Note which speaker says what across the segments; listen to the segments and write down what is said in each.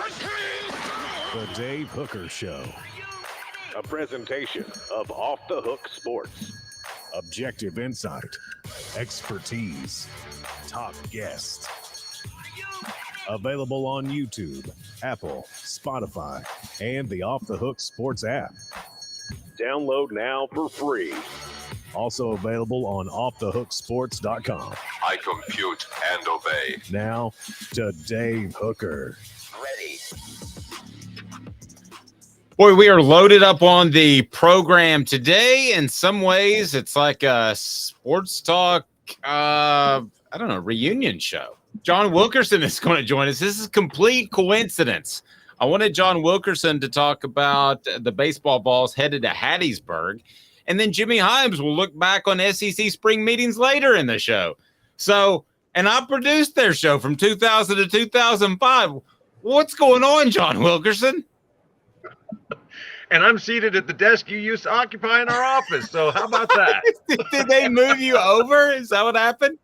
Speaker 1: The Dave Hooker Show. A presentation of Off the Hook Sports. Objective insight, expertise, top guests. Available on YouTube, Apple, Spotify, and the Off the Hook Sports app. Download now for free. Also available on offthehooksports.com.
Speaker 2: I compute and obey.
Speaker 1: Now to Dave Hooker.
Speaker 2: Ready.
Speaker 3: Boy, we are loaded up on the program today. In some ways, it's like a sports talk, reunion show. John Wilkerson is going to join us. This is complete coincidence. I wanted John Wilkerson to talk about the baseball Vols headed to Hattiesburg, and then Jimmy Hyams will look back on SEC spring meetings later in the show. So, and I produced their show from 2000 to 2005. What's going on, John Wilkerson?
Speaker 4: And I'm seated at the desk you used to occupy in our office. So how about that?
Speaker 3: Did they move you over? Is that what happened?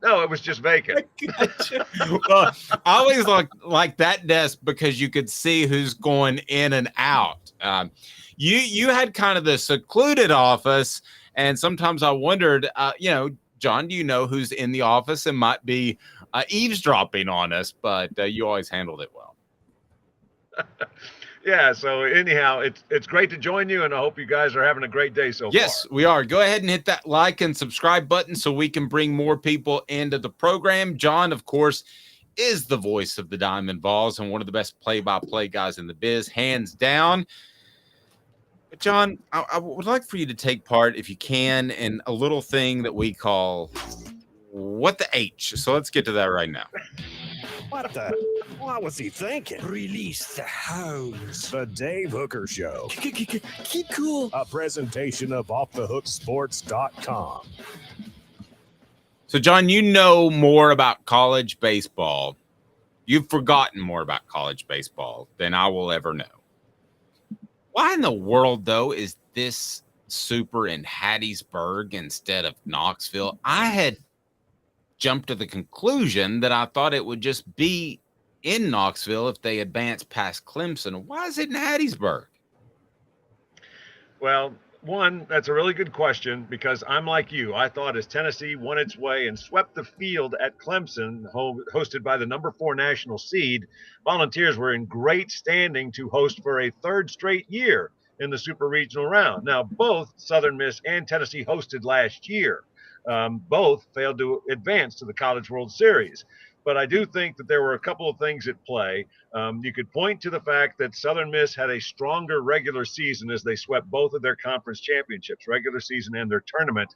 Speaker 4: No, it was just vacant.
Speaker 3: Gotcha. Well, I always like that desk because you could see who's going in and out. You had kind of the secluded office, and sometimes I wondered, John, do you know who's in the office and might be eavesdropping on us? But you always handled it well.
Speaker 4: Yeah, so anyhow, it's great to join you, and I hope you guys are having a great day so far.
Speaker 3: Yes, we are. Go ahead and hit that like and subscribe button so we can bring more people into the program. John, of course, is the voice of the Diamond Vols and one of the best play-by-play guys in the biz, hands down. But John, I would like for you to take part, if you can, in a little thing that we call What the H. So let's get to that right now.
Speaker 1: What was he thinking?
Speaker 5: Release the hounds.
Speaker 1: The Dave Hooker Show.
Speaker 5: Keep cool.
Speaker 1: A presentation of offthehooksports.com.
Speaker 3: So, John, you know more about college baseball. You've forgotten more about college baseball than I will ever know. Why in the world, though, is this super in Hattiesburg instead of Knoxville? I had jumped to the conclusion that I thought it would just be in Knoxville if they advanced past Clemson. Why is it in Hattiesburg?
Speaker 4: Well, one, that's a really good question because I'm like you. I thought as Tennessee won its way and swept the field at Clemson, hosted by the number 4 national seed, Volunteers were in great standing to host for a third straight year in the super regional round. Now, both Southern Miss and Tennessee hosted last year. Both failed to advance to the College World Series. But I do think that there were a couple of things at play. You could point to the fact that Southern Miss had a stronger regular season as they swept both of their conference championships, regular season and their tournament.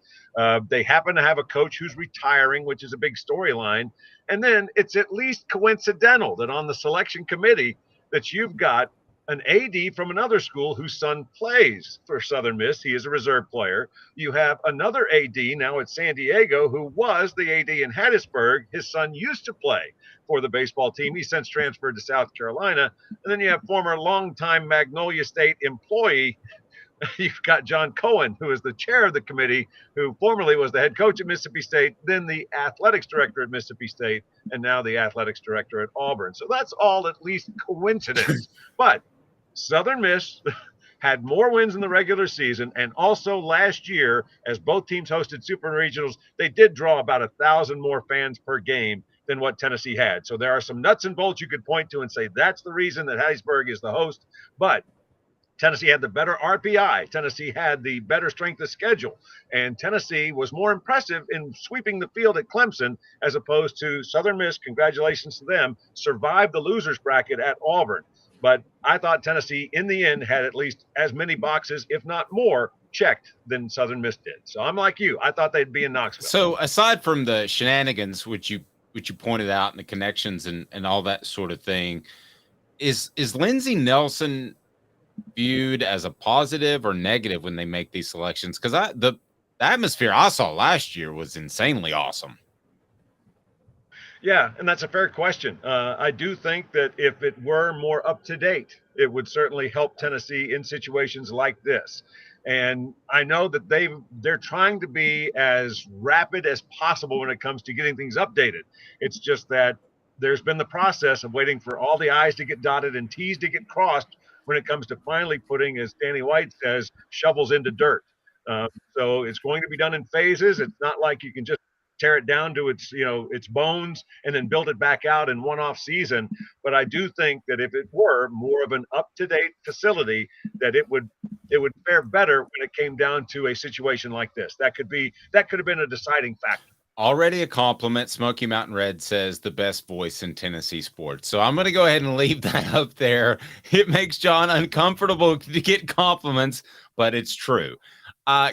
Speaker 4: They happen to have a coach who's retiring, which is a big storyline. And then it's at least coincidental that on the selection committee that you've got an AD from another school whose son plays for Southern Miss. He is a reserve player. You have another AD now at San Diego who was the AD in Hattiesburg. His son used to play for the baseball team. He since transferred to South Carolina. And then you have former longtime Magnolia State employee. You've got John Cohen, who is the chair of the committee, who formerly was the head coach at Mississippi State, then the athletics director at Mississippi State, and now the athletics director at Auburn. So that's all at least coincidence. But Southern Miss had more wins in the regular season, and also last year, as both teams hosted super regionals, they did draw about 1,000 more fans per game than what Tennessee had. So there are some nuts and bolts you could point to and say that's the reason that Hattiesburg is the host. But Tennessee had the better RPI. Tennessee had the better strength of schedule. And Tennessee was more impressive in sweeping the field at Clemson as opposed to Southern Miss. Congratulations to them. Survived the losers bracket at Auburn. But I thought Tennessee, in the end, had at least as many boxes, if not more, checked than Southern Miss did. So I'm like you. I thought they'd be in Knoxville.
Speaker 3: So aside from the shenanigans, which you pointed out, and the connections and all that sort of thing, is Lindsey Nelson viewed as a positive or negative when they make these selections? Because the atmosphere I saw last year was insanely awesome.
Speaker 4: Yeah, and that's a fair question. I do think that if it were more up to date, it would certainly help Tennessee in situations like this. And I know that they're trying to be as rapid as possible when it comes to getting things updated. It's just that there's been the process of waiting for all the I's to get dotted and T's to get crossed when it comes to finally putting, as Danny White says, shovels into dirt. So it's going to be done in phases. It's not like you can just tear it down to its bones and then build it back out in one off season. But I do think that if it were more of an up-to-date facility, that it would fare better when it came down to a situation like this. That could have been a deciding factor.
Speaker 3: Already a compliment. Smoky Mountain Red says the best voice in Tennessee sports. So I'm going to go ahead and leave that up there. It makes John uncomfortable to get compliments, but it's true.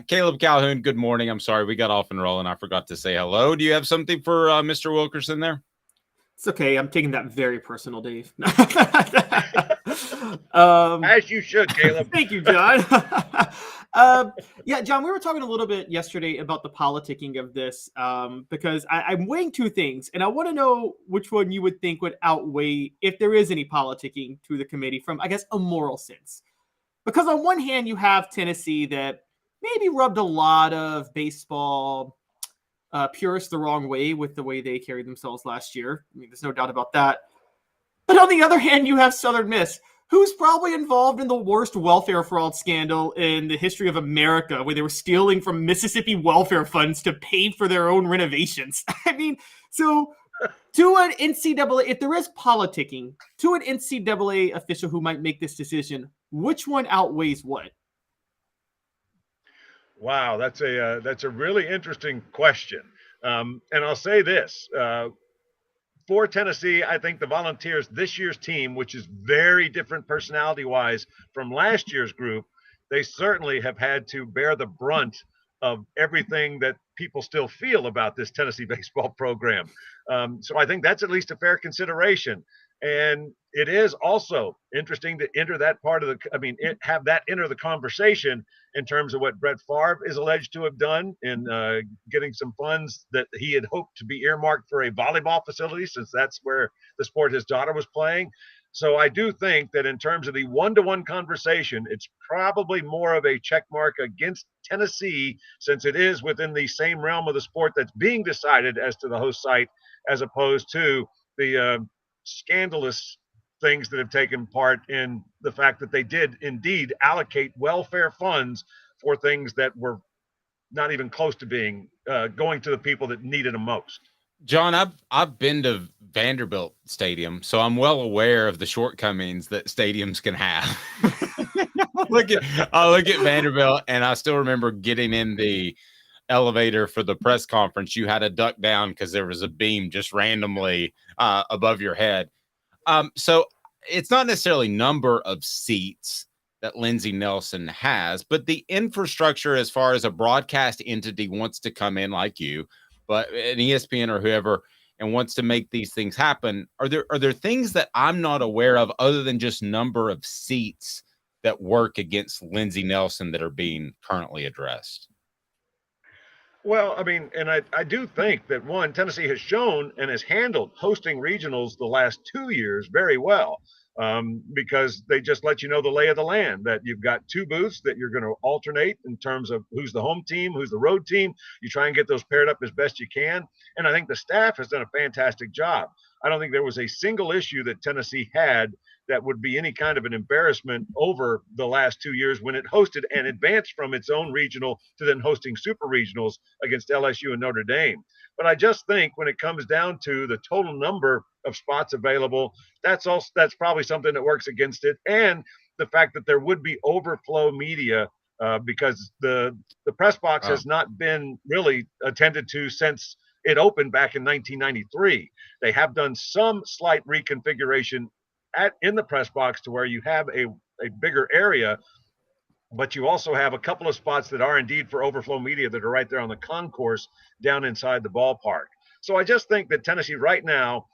Speaker 3: Caleb Calhoun, good morning. I'm sorry we got off and rolling. I forgot to say hello. Do you have something for Mr. Wilkerson there?
Speaker 6: It's okay. I'm taking that very personal, Dave.
Speaker 4: As you should, Caleb.
Speaker 6: Thank you, John. Yeah, John, we were talking a little bit yesterday about the politicking of this because I'm weighing two things, and I want to know which one you would think would outweigh if there is any politicking to the committee from, I guess, a moral sense. Because on one hand, you have Tennessee that maybe rubbed a lot of baseball purists the wrong way with the way they carried themselves last year. I mean, there's no doubt about that. But on the other hand, you have Southern Miss, who's probably involved in the worst welfare fraud scandal in the history of America, where they were stealing from Mississippi welfare funds to pay for their own renovations. I mean, so to an NCAA, if there is politicking, to an NCAA official who might make this decision, which one outweighs what?
Speaker 4: Wow, that's a really interesting question. And I'll say this. For Tennessee, I think the Volunteers, this year's team, which is very different personality-wise from last year's group, they certainly have had to bear the brunt of everything that people still feel about this Tennessee baseball program. So I think that's at least a fair consideration. And it is also interesting to enter that part of have that enter the conversation in terms of what Brett Favre is alleged to have done in getting some funds that he had hoped to be earmarked for a volleyball facility, since that's where the sport his daughter was playing. So I do think that in terms of the one-to-one conversation, it's probably more of a check mark against Tennessee, since it is within the same realm of the sport that's being decided as to the host site, as opposed to the scandalous things that have taken part in the fact that they did indeed allocate welfare funds for things that were not even close to being going to the people that needed them most.
Speaker 3: John, I've been to Vanderbilt Stadium, so I'm well aware of the shortcomings that stadiums can have. I look at Vanderbilt, and I still remember getting in the elevator for the press conference. You had to duck down because there was a beam just randomly above your head. So it's not necessarily number of seats that Lindsey Nelson has, but the infrastructure as far as a broadcast entity wants to come in like you, but an ESPN or whoever, and wants to make these things happen. Are there things that I'm not aware of other than just number of seats that work against Lindsey Nelson that are being currently addressed?
Speaker 4: Well, I mean, and I do think that, one, Tennessee has shown and has handled hosting regionals the last 2 years very well, because they just let you know the lay of the land, that you've got two booths that you're going to alternate in terms of who's the home team, who's the road team. You try and get those paired up as best you can. And I think the staff has done a fantastic job. I don't think there was a single issue that Tennessee had that would be any kind of an embarrassment over the last 2 years when it hosted and advanced from its own regional to then hosting super regionals against LSU and Notre Dame. But I just think when it comes down to the total number of spots available, that's probably something that works against it. And the fact that there would be overflow media because the press box has not been really attended to since it opened back in 1993. They have done some slight reconfiguration in the press box to where you have a bigger area, but you also have a couple of spots that are indeed for overflow media that are right there on the concourse down inside the ballpark. So I just think that Tennessee right now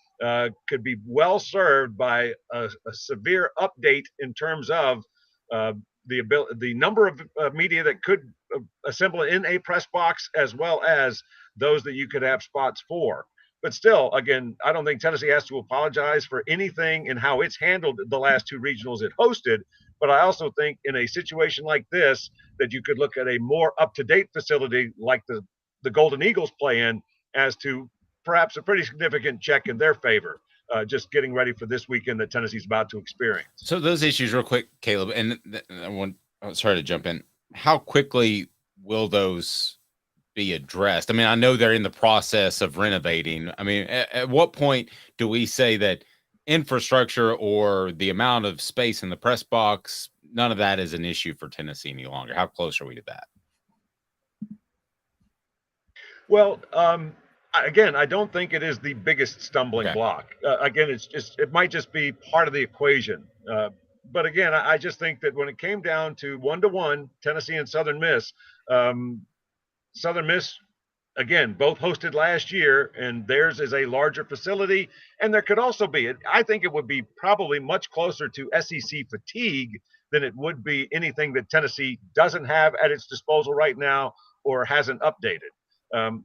Speaker 4: could be well served by a severe update in terms of the number of media that could assemble in a press box, as well as those that you could have spots for. But still, again, I don't think Tennessee has to apologize for anything in how it's handled the last two regionals it hosted. But I also think in a situation like this, that you could look at a more up-to-date facility like the Golden Eagles play in, as to perhaps a pretty significant check in their favor. just getting ready for this weekend that Tennessee's about to experience.
Speaker 3: So those issues, real quick, Caleb, and sorry to jump in. How quickly will those be addressed? I mean, I know they're in the process of renovating. I mean, at what point do we say that infrastructure or the amount of space in the press box, none of that is an issue for Tennessee any longer? How close are we to that?
Speaker 4: Well, again, I don't think it is the biggest stumbling block. Again, it might just be part of the equation. But again, I just think that when it came down to 1-1, Tennessee and Southern Miss, Southern Miss, again, both hosted last year, and theirs is a larger facility. And there could also be, I think it would be probably much closer to SEC fatigue than it would be anything that Tennessee doesn't have at its disposal right now or hasn't updated.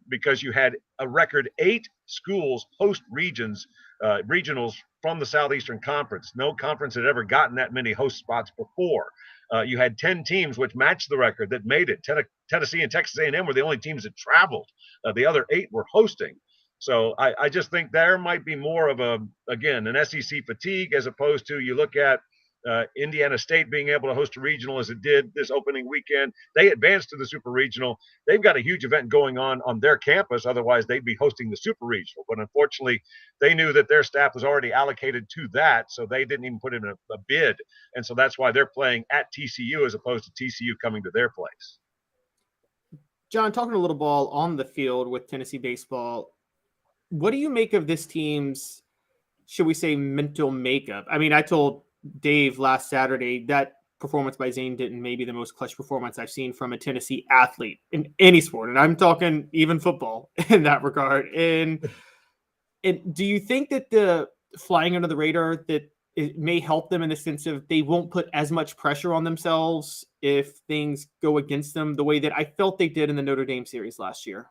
Speaker 4: Because you had a record 8 schools host regionals from the Southeastern Conference. No conference had ever gotten that many host spots before. You had 10 teams which matched the record that made it. Tennessee and Texas A&M were the only teams that traveled. The other 8 were hosting. So I just think there might be more of an SEC fatigue as opposed to you look at Indiana State being able to host a regional as it did this opening weekend. They advanced to the super regional. They've got a huge event going on their campus. Otherwise, they'd be hosting the super regional. But unfortunately, they knew that their staff was already allocated to that, so they didn't even put in a bid. And so that's why they're playing at TCU as opposed to TCU coming to their place.
Speaker 6: John, talking a little ball on the field with Tennessee baseball, what do you make of this team's, should we say, mental makeup? I mean, I told Dave last Saturday that performance by Zane Denton may be the most clutch performance I've seen from a Tennessee athlete in any sport. And I'm talking even football in that regard. And do you think that the flying under the radar, that it may help them in the sense of they won't put as much pressure on themselves if things go against them the way that I felt they did in the Notre Dame series last year?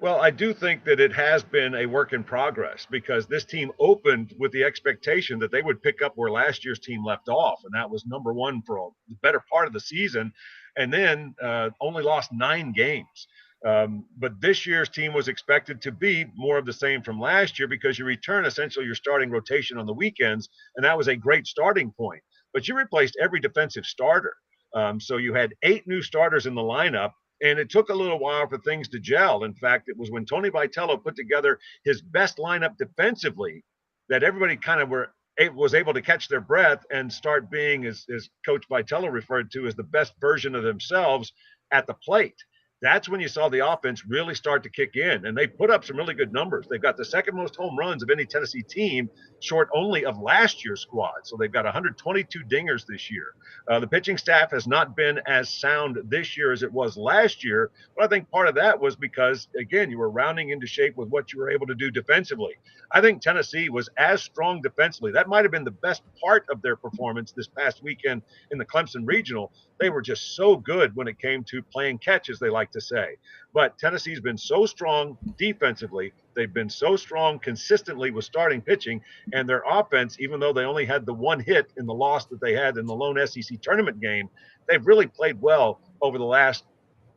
Speaker 4: Well, I do think that it has been a work in progress because this team opened with the expectation that they would pick up where last year's team left off, and that was number 1 for the better part of the season, and then only lost 9 games. But this year's team was expected to be more of the same from last year because you return essentially your starting rotation on the weekends, and that was a great starting point. But you replaced every defensive starter. So you had 8 new starters in the lineup, and it took a little while for things to gel. In fact, it was when Tony Vitello put together his best lineup defensively that everybody kind of was able to catch their breath and start being, as Coach Vitello referred to, as the best version of themselves at the plate. That's when you saw the offense really start to kick in, and they put up some really good numbers. They've got the second most home runs of any Tennessee team, short only of last year's squad. So they've got 122 dingers this year. The pitching staff has not been as sound this year as it was last year, but I think part of that was because, again, you were rounding into shape with what you were able to do defensively. I think Tennessee was as strong defensively. That might have been the best part of their performance this past weekend in the Clemson Regional. They were just so good when it came to playing catch, as they like to say. But Tennessee's been so strong defensively. They've been so strong consistently with starting pitching, and their offense, even though they only had the 1 hit in the loss that they had in the lone SEC tournament game, they've really played well over the last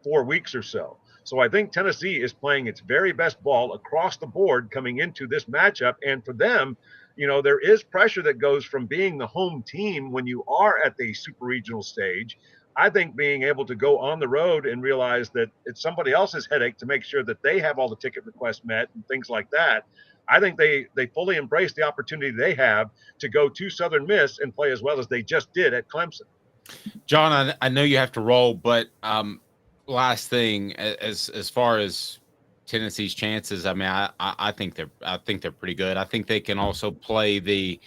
Speaker 4: 4 weeks or so. So I think Tennessee is playing its very best ball across the board coming into this matchup. And for them, there is pressure that goes from being the home team when you are at the super regional stage. I think being able to go on the road and realize that it's somebody else's headache to make sure that they have all the ticket requests met and things like that. I think they fully embrace the opportunity they have to go to Southern Miss and play as well as they just did at Clemson.
Speaker 3: John, I know you have to roll, but last thing, as far as Tennessee's chances, I mean, I think they're pretty good. I think they can also play the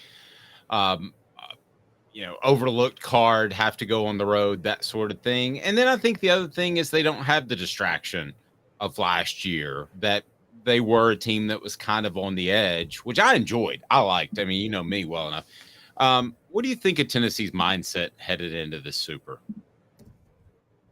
Speaker 3: overlooked card, have to go on the road, that sort of thing. And then I think the other thing is they don't have the distraction of last year, that they were a team that was kind of on the edge, which I enjoyed. I liked. I mean, you know me well enough. What do you think of Tennessee's mindset headed into this Super?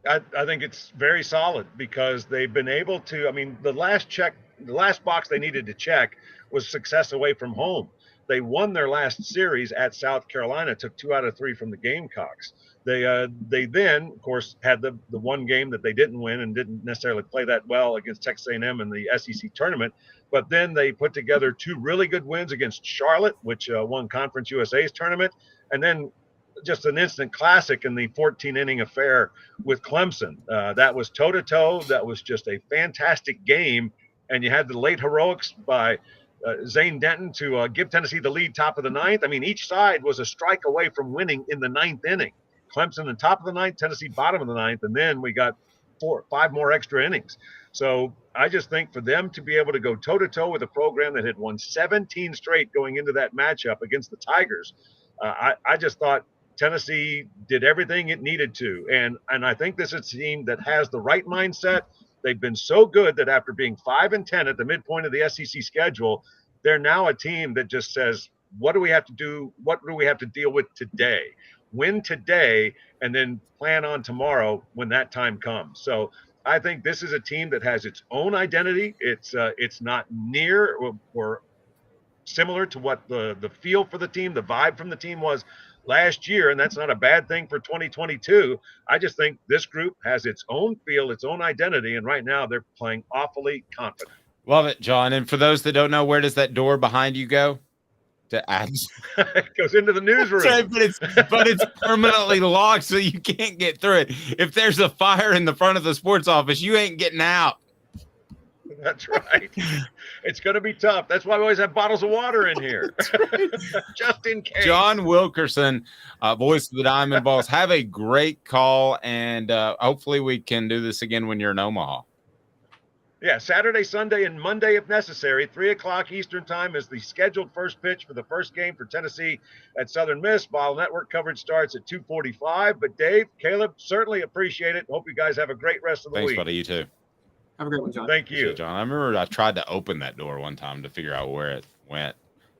Speaker 4: I think it's very solid because they've been able to, the last box they needed to check was success away from home. they won their last series at South Carolina, took 2 out of 3 from the Gamecocks. They then, of course, had the one game that they didn't win and didn't necessarily play that well against Texas A&M in the SEC tournament. But then they put together 2 really good wins against Charlotte, which won Conference USA's tournament, and then just an instant classic in the 14-inning affair with Clemson. That was toe-to-toe. That was just a fantastic game. And you had the late heroics by Zane Denton to give Tennessee the lead top of the 9th. I mean, each side was a strike away from winning in the 9th inning. Clemson in top of the 9th, Tennessee bottom of the 9th, and then we got 5 more extra innings. So I just think for them to be able to go toe-to-toe with a program that had won 17 straight going into that matchup against the Tigers, I just thought Tennessee did everything it needed to. And I think this is a team that has the right mindset. They've been so good that after being 5-10 at the midpoint of the SEC schedule, they're now a team that just says, what do we have to do? What do we have to deal with today? Win today and then plan on tomorrow when that time comes. So I think this is a team that has its own identity. It's not near or similar to what the feel for the team, the vibe from the team was last year, and that's not a bad thing for 2022. I just think this group has its own feel, its own identity, and right now they're playing awfully confident.
Speaker 3: Love it, John. And for those that don't know, where does that door behind you go? To ads.
Speaker 4: It goes into the newsroom.
Speaker 3: Right, but it's permanently locked, so you can't get through it. If there's a fire in the front of the sports office, you ain't getting out.
Speaker 4: That's right. It's going to be tough. That's why we always have bottles of water in here, right. Just in case.
Speaker 3: John Wilkerson, voice of the Diamond Vols. Have a great call, and hopefully we can do this again when you're in Omaha.
Speaker 4: Yeah, Saturday, Sunday, and Monday if necessary. 3 o'clock Eastern time is the scheduled first pitch for the first game for Tennessee at Southern Miss. Vol Network coverage starts at 2:45. But Dave, Caleb, certainly appreciate it. Hope you guys have a great rest of the week.
Speaker 3: Thanks, buddy. You too.
Speaker 6: Have a great one, John.
Speaker 4: Thank you.
Speaker 3: John. I remember I tried to open that door one time to figure out where it went,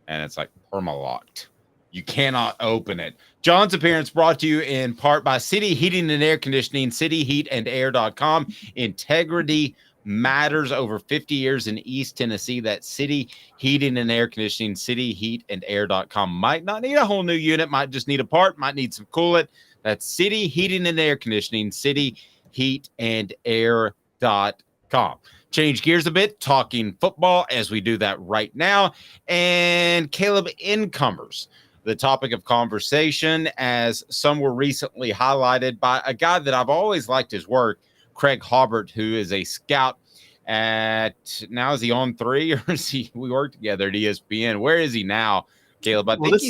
Speaker 3: and it's like perma-locked. You cannot open it. John's appearance brought to you in part by City Heating and Air Conditioning, cityheatandair.com. Integrity matters. Over 50 years in East Tennessee. That's City Heating and Air Conditioning, cityheatandair.com. Might not need a whole new unit, might just need a part, might need some coolant. That's City Heating and Air Conditioning, cityheatandair.com. Change gears a bit, talking football as we do that right now. And Caleb, newcomers, the topic of conversation, as some were recently highlighted by a guy that I've always liked his work, Craig Hobart, who is a scout at, now is he on 3 or is he, we work together at ESPN? Where is he now, Caleb? I think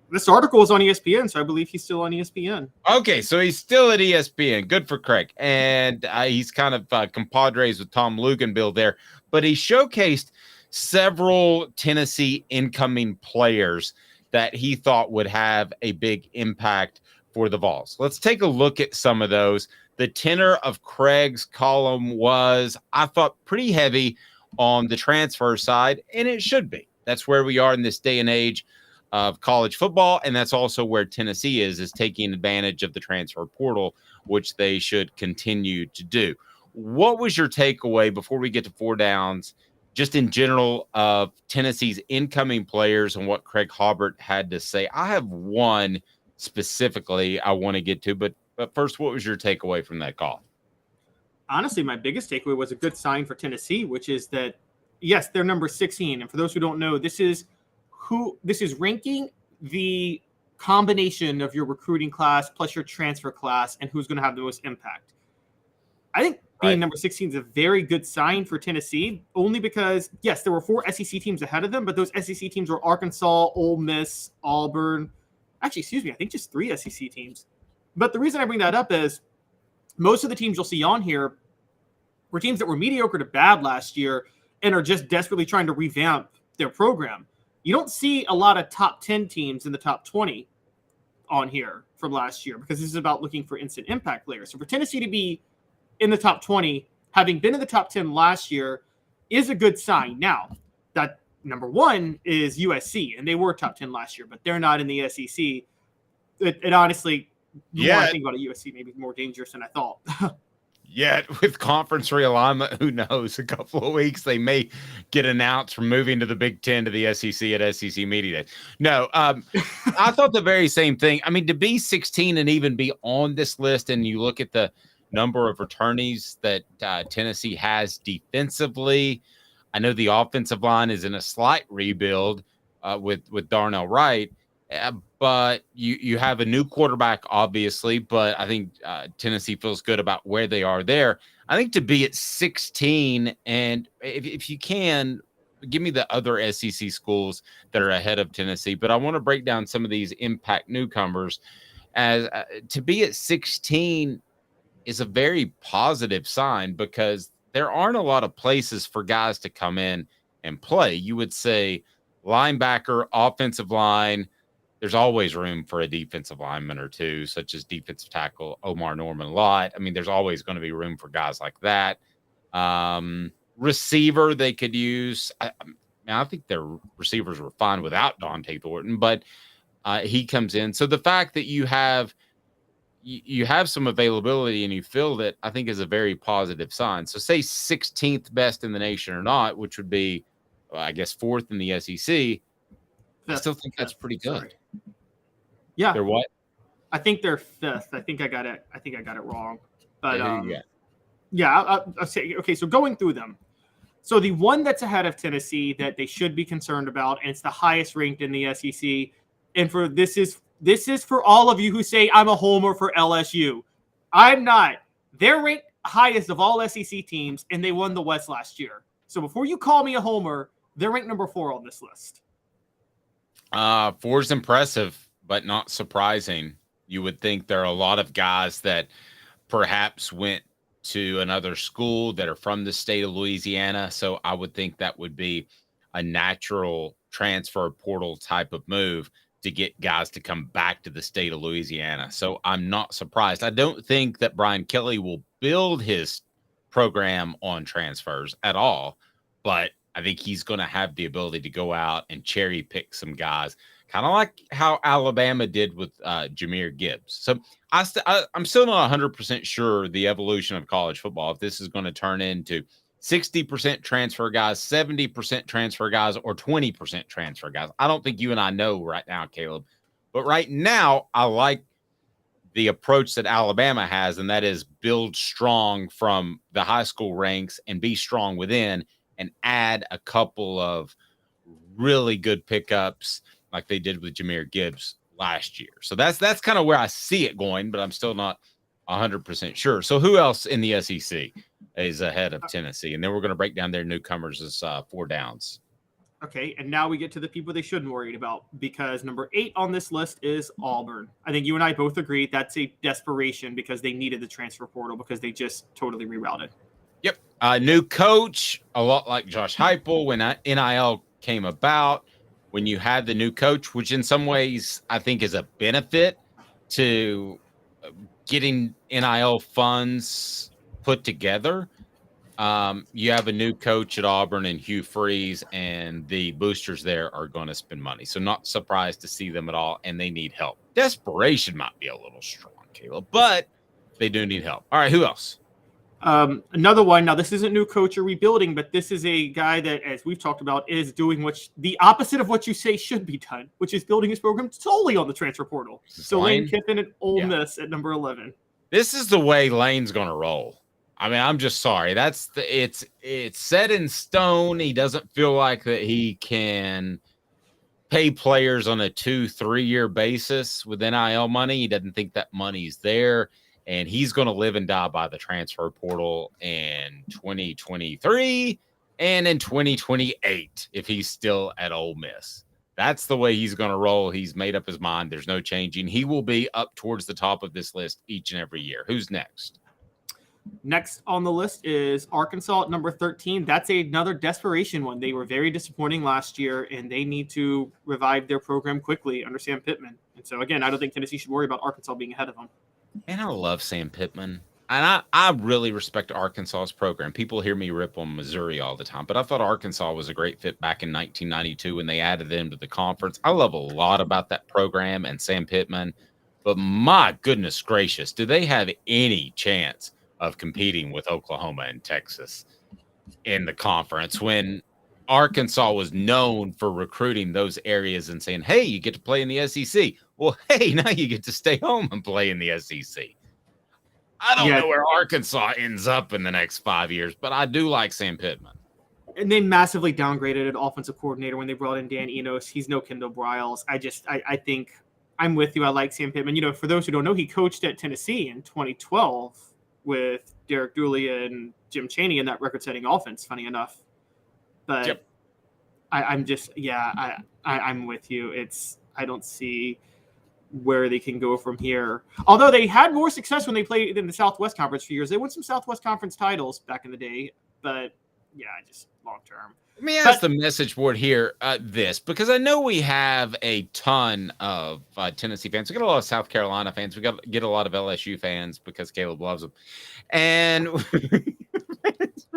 Speaker 6: this article is on ESPN, so I believe he's still on ESPN.
Speaker 3: Okay, so he's still at ESPN. Good for Craig. And he's kind of compadres with Tom Luganbill there. But he showcased several Tennessee incoming players that he thought would have a big impact for the Vols. Let's take a look at some of those. The tenor of Craig's column was, I thought, pretty heavy on the transfer side, and it should be. That's where we are in this day and age of college football, and that's also where Tennessee is taking advantage of the transfer portal, which they should continue to do. What was your takeaway before we get to 4 downs, just in general, of Tennessee's incoming players and what Craig Hobart had to say? I have one specifically I want to get to, but first, what was your takeaway from that call?
Speaker 6: Honestly, my biggest takeaway was a good sign for Tennessee, which is that, yes, they're number 16. And for those who don't know, this is ranking the combination of your recruiting class plus your transfer class and who's going to have the most impact. I think being number 16 is a very good sign for Tennessee, only because, yes, there were 4 SEC teams ahead of them, but those SEC teams were Arkansas, Ole Miss, Auburn. Actually, excuse me, I think just 3 SEC teams. But the reason I bring that up is most of the teams you'll see on here were teams that were mediocre to bad last year and are just desperately trying to revamp their program. You don't see a lot of top 10 teams in the top 20 on here from last year because this is about looking for instant impact players. So for Tennessee to be in the top 20, having been in the top 10 last year, is a good sign. Now, that number 1 is USC, and they were top 10 last year, but they're not in the SEC. It honestly... The more I think about it, USC maybe more dangerous than I thought.
Speaker 3: yet. With conference realignment, who knows? A couple of weeks, they may get announced from moving to the Big Ten to the SEC at SEC Media Day. No, I thought the very same thing. I mean, to be 16 and even be on this list, and you look at the number of returnees that Tennessee has defensively. I know the offensive line is in a slight rebuild with Darnell Wright, but you have a new quarterback, obviously, but I think Tennessee feels good about where they are there. I think to be at 16, and if you can, give me the other SEC schools that are ahead of Tennessee, but I want to break down some of these impact newcomers. As to be at 16 is a very positive sign because there aren't a lot of places for guys to come in and play. You would say linebacker, offensive line, there's always room for a defensive lineman or two, such as defensive tackle Omar Norman Lott. I mean, there's always going to be room for guys like that. Receiver they could use. I think their receivers were fine without Dante Thornton, but he comes in. So the fact that you have some availability and you fill it, I think is a very positive sign. So say 16th best in the nation or not, which would be, I guess, 4th in the SEC. I still think that's pretty good.
Speaker 6: Sorry. Yeah.
Speaker 3: They're what?
Speaker 6: I think they're 5th. I think I got it wrong. But I'll say, okay, so going through them. So the one that's ahead of Tennessee that they should be concerned about, and it's the highest ranked in the SEC, and for this is for all of you who say I'm a homer for LSU. I'm not. They're ranked highest of all SEC teams, and they won the West last year. So before you call me a homer, they're ranked number 4 on this list.
Speaker 3: 4 is impressive, but not surprising. You would think there are a lot of guys that perhaps went to another school that are from the state of Louisiana. So I would think that would be a natural transfer portal type of move to get guys to come back to the state of Louisiana. So I'm not surprised. I don't think that Brian Kelly will build his program on transfers at all, but I think he's going to have the ability to go out and cherry pick some guys, kind of like how Alabama did with Jahmyr Gibbs. So I'm still not 100% sure the evolution of college football, if this is going to turn into 60% transfer guys, 70% transfer guys, or 20% transfer guys. I don't think you and I know right now, Caleb. But right now, I like the approach that Alabama has, and that is build strong from the high school ranks and be strong within and add a couple of really good pickups like they did with Jahmyr Gibbs last year. So that's kind of where I see it going, but I'm still not 100% sure. So who else in the SEC is ahead of Tennessee? And then we're going to break down their newcomers as 4 downs.
Speaker 6: Okay, and now we get to the people they shouldn't worry about, because number 8 on this list is Auburn. I think you and I both agree that's a desperation because they needed the transfer portal because they just totally rerouted.
Speaker 3: Yep. New coach, a lot like Josh Heupel when NIL came about, when you had the new coach, which in some ways I think is a benefit to getting NIL funds put together. You have a new coach at Auburn and Hugh Freeze, and the boosters there are going to spend money. So not surprised to see them at all, and they need help. Desperation might be a little strong, Caleb, but they do need help. All right, who else?
Speaker 6: Another one. Now, this isn't new coach or rebuilding, but this is a guy that, as we've talked about, is doing the opposite of what you say should be done, which is building his program solely on the transfer portal. So Lane Kiffin at Ole Miss at number 11.
Speaker 3: This is the way Lane's going to roll. I mean, I'm just sorry. It's set in stone. He doesn't feel like that he can pay players on a 2-3 year basis with NIL money. He doesn't think that money's there. And he's going to live and die by the transfer portal in 2023 and in 2028 if he's still at Ole Miss. That's the way he's going to roll. He's made up his mind. There's no changing. He will be up towards the top of this list each and every year. Who's next?
Speaker 6: Next on the list is Arkansas at number 13. That's another desperation one. They were very disappointing last year, and they need to revive their program quickly under Sam Pittman. And so, again, I don't think Tennessee should worry about Arkansas being ahead of them.
Speaker 3: And I love Sam Pittman. And I really respect Arkansas's program. People hear me rip on Missouri all the time, but I thought Arkansas was a great fit back in 1992 when they added them to the conference. I love a lot about that program and Sam Pittman, but my goodness gracious, do they have any chance of competing with Oklahoma and Texas in the conference when Arkansas was known for recruiting those areas and saying, hey, you get to play in the SEC. Well, hey, now you get to stay home and play in the SEC. I don't know where Arkansas ends up in the next 5 years, but I do like Sam Pittman.
Speaker 6: And they massively downgraded an offensive coordinator when they brought in Dan Enos. He's no Kendall Briles. I think I'm with you. I like Sam Pittman. You know, for those who don't know, he coached at Tennessee in 2012 with Derek Dooley and Jim Chaney in that record-setting offense, funny enough. But I'm with you. I don't see where they can go from here. Although they had more success when they played in the Southwest Conference for years. They won some Southwest Conference titles back in the day, but just long term.
Speaker 3: Let me ask the message board here because I know we have a ton of Tennessee fans. We got a lot of South Carolina fans. We get a lot of LSU fans because Caleb loves them. And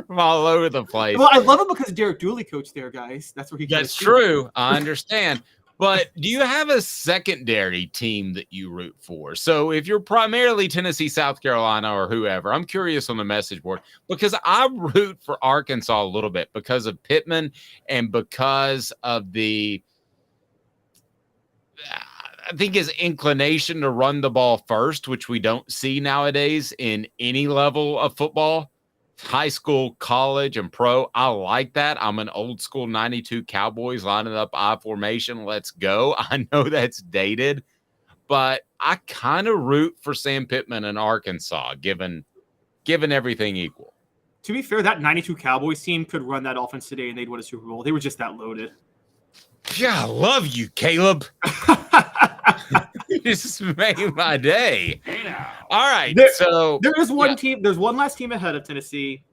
Speaker 3: from all over the place.
Speaker 6: Well, I love him because Derek Dooley coached there, guys. That's where he.
Speaker 3: That's true. I understand. But do you have a secondary team that you root for? So if you're primarily Tennessee, South Carolina, or whoever, I'm curious on the message board because I root for Arkansas a little bit because of Pittman and because of I think his inclination to run the ball first, which we don't see nowadays in any level of football. High school, college, and pro. I like that. I'm an old school 92 Cowboys lining up I formation. Let's go. I know that's dated, but I kind of root for Sam Pittman in Arkansas, given everything equal.
Speaker 6: To be fair, that 92 Cowboys team could run that offense today and they'd win a Super Bowl. They were just that loaded.
Speaker 3: Yeah, I love you, Caleb. You just made my day. All right.
Speaker 6: There is one team. There's one last team ahead of Tennessee,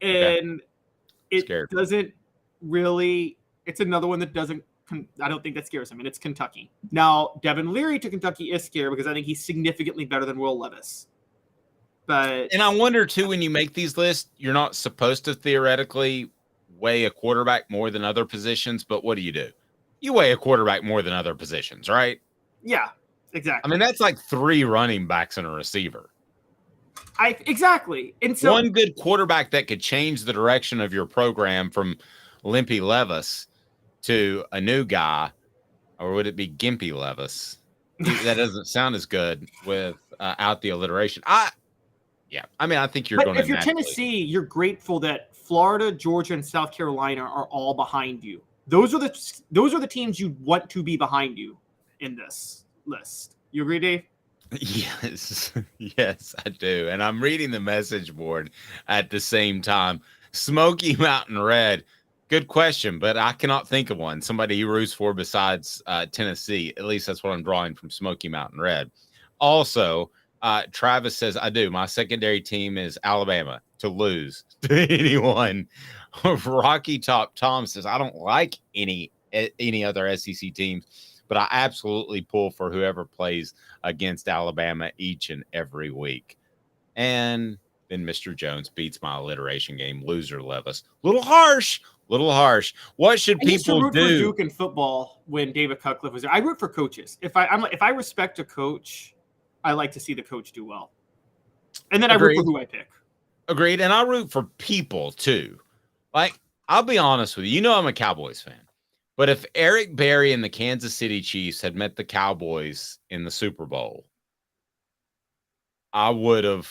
Speaker 6: and it doesn't really. It's another one that doesn't. I don't think that scares him, and it's Kentucky. Now, Devin Leary to Kentucky is scary because I think he's significantly better than Will Levis. And
Speaker 3: I wonder too, when you make these lists, you're not supposed to theoretically weigh a quarterback more than other positions, but what do? You weigh a quarterback more than other positions, right?
Speaker 6: Yeah, exactly.
Speaker 3: I mean, that's like 3 running backs and a receiver.
Speaker 6: Exactly. And so
Speaker 3: one good quarterback that could change the direction of your program from Limpy Levis to a new guy, or would it be Gimpy Levis? That doesn't sound as good without the alliteration. I think you're going to.
Speaker 6: If you're Tennessee, you're grateful that Florida, Georgia, and South Carolina are all behind you. Those are the teams you want to be behind you in this list. You agree, Dave?
Speaker 3: Yes, I do. And I'm reading the message board at the same time. Smoky Mountain Red. Good question, but I cannot think of one. Somebody he roots for besides Tennessee. At least that's what I'm drawing from Smoky Mountain Red. Also, Travis says, I do. My secondary team is Alabama to lose to anyone. Rocky Top Tom says, I don't like any other SEC teams, but I absolutely pull for whoever plays against Alabama each and every week. And then Mr. Jones beats my alliteration game. Loser Levis. Little harsh. What should people
Speaker 6: root
Speaker 3: do?
Speaker 6: For Duke in football when David Cutcliffe was there. I root for coaches. If I respect a coach, I like to see the coach do well. And then
Speaker 3: Agreed.
Speaker 6: I root for who I pick.
Speaker 3: Agreed. And I root for people too. Like, I'll be honest with you. You know I'm a Cowboys fan. But if Eric Berry and the Kansas City Chiefs had met the Cowboys in the Super Bowl, I would have,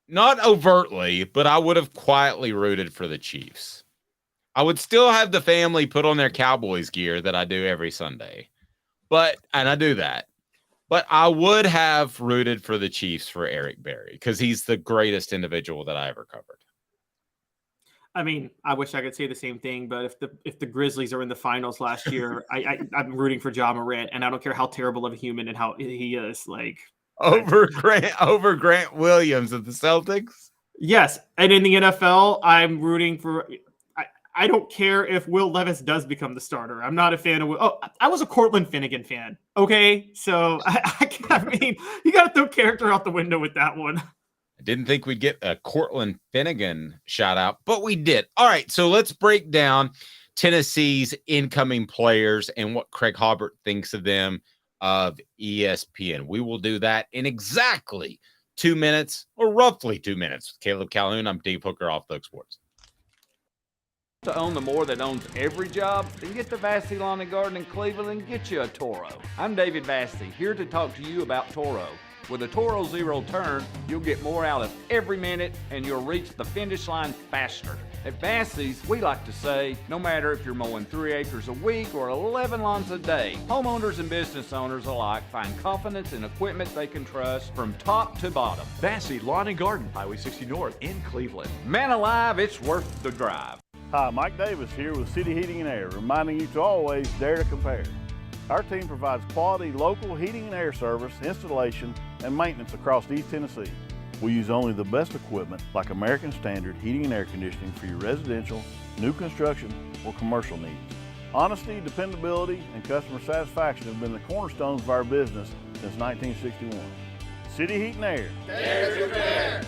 Speaker 3: not overtly, but I would have quietly rooted for the Chiefs. I would still have the family put on their Cowboys gear that I do every Sunday. And I do that. But I would have rooted for the Chiefs for Eric Berry because he's the greatest individual that I ever covered.
Speaker 6: I mean, I wish I could say the same thing, but if the Grizzlies are in the finals last year, I'm rooting for Ja Morant, and I don't care how terrible of a human and how he is. Like
Speaker 3: over Grant Williams of the Celtics.
Speaker 6: Yes, and in the NFL, I'm rooting for. I don't care if Will Levis does become the starter. I'm not a fan of. I was a Cortland Finnegan fan. Okay, so I mean, you got to throw character out the window with that one.
Speaker 3: I didn't think we'd get a Cortland Finnegan shout out, but we did. All right, so let's break down Tennessee's incoming players and what Craig Hobart thinks of them of ESPN. We will do that in exactly 2 minutes, or roughly 2 minutes with Caleb Calhoun. I'm Dave Hooker, Off the Hook Sports.
Speaker 7: To own the more that owns every job, then get to Vassy Lawn and Garden in Cleveland and get you a Toro. I'm David Vassy, here to talk to you about Toro. With a Toro Zero Turn, you'll get more out of every minute and you'll reach the finish line faster. At Vassy's, we like to say, no matter if you're mowing 3 acres a week or 11 lawns a day, homeowners and business owners alike find confidence in equipment they can trust from top to bottom.
Speaker 8: Vassy Lawn and Garden, Highway 60 North in Cleveland.
Speaker 7: Man alive, it's worth the drive.
Speaker 9: Hi, Mike Davis here with City Heating and Air, reminding you to always dare to compare. Our team provides quality local heating and air service, installation, and maintenance across East Tennessee. We use only the best equipment like American Standard heating and air conditioning for your residential, new construction, or commercial needs. Honesty, dependability, and customer satisfaction have been the cornerstones of our business since 1961. City Heat and Air.
Speaker 10: Dare to compare.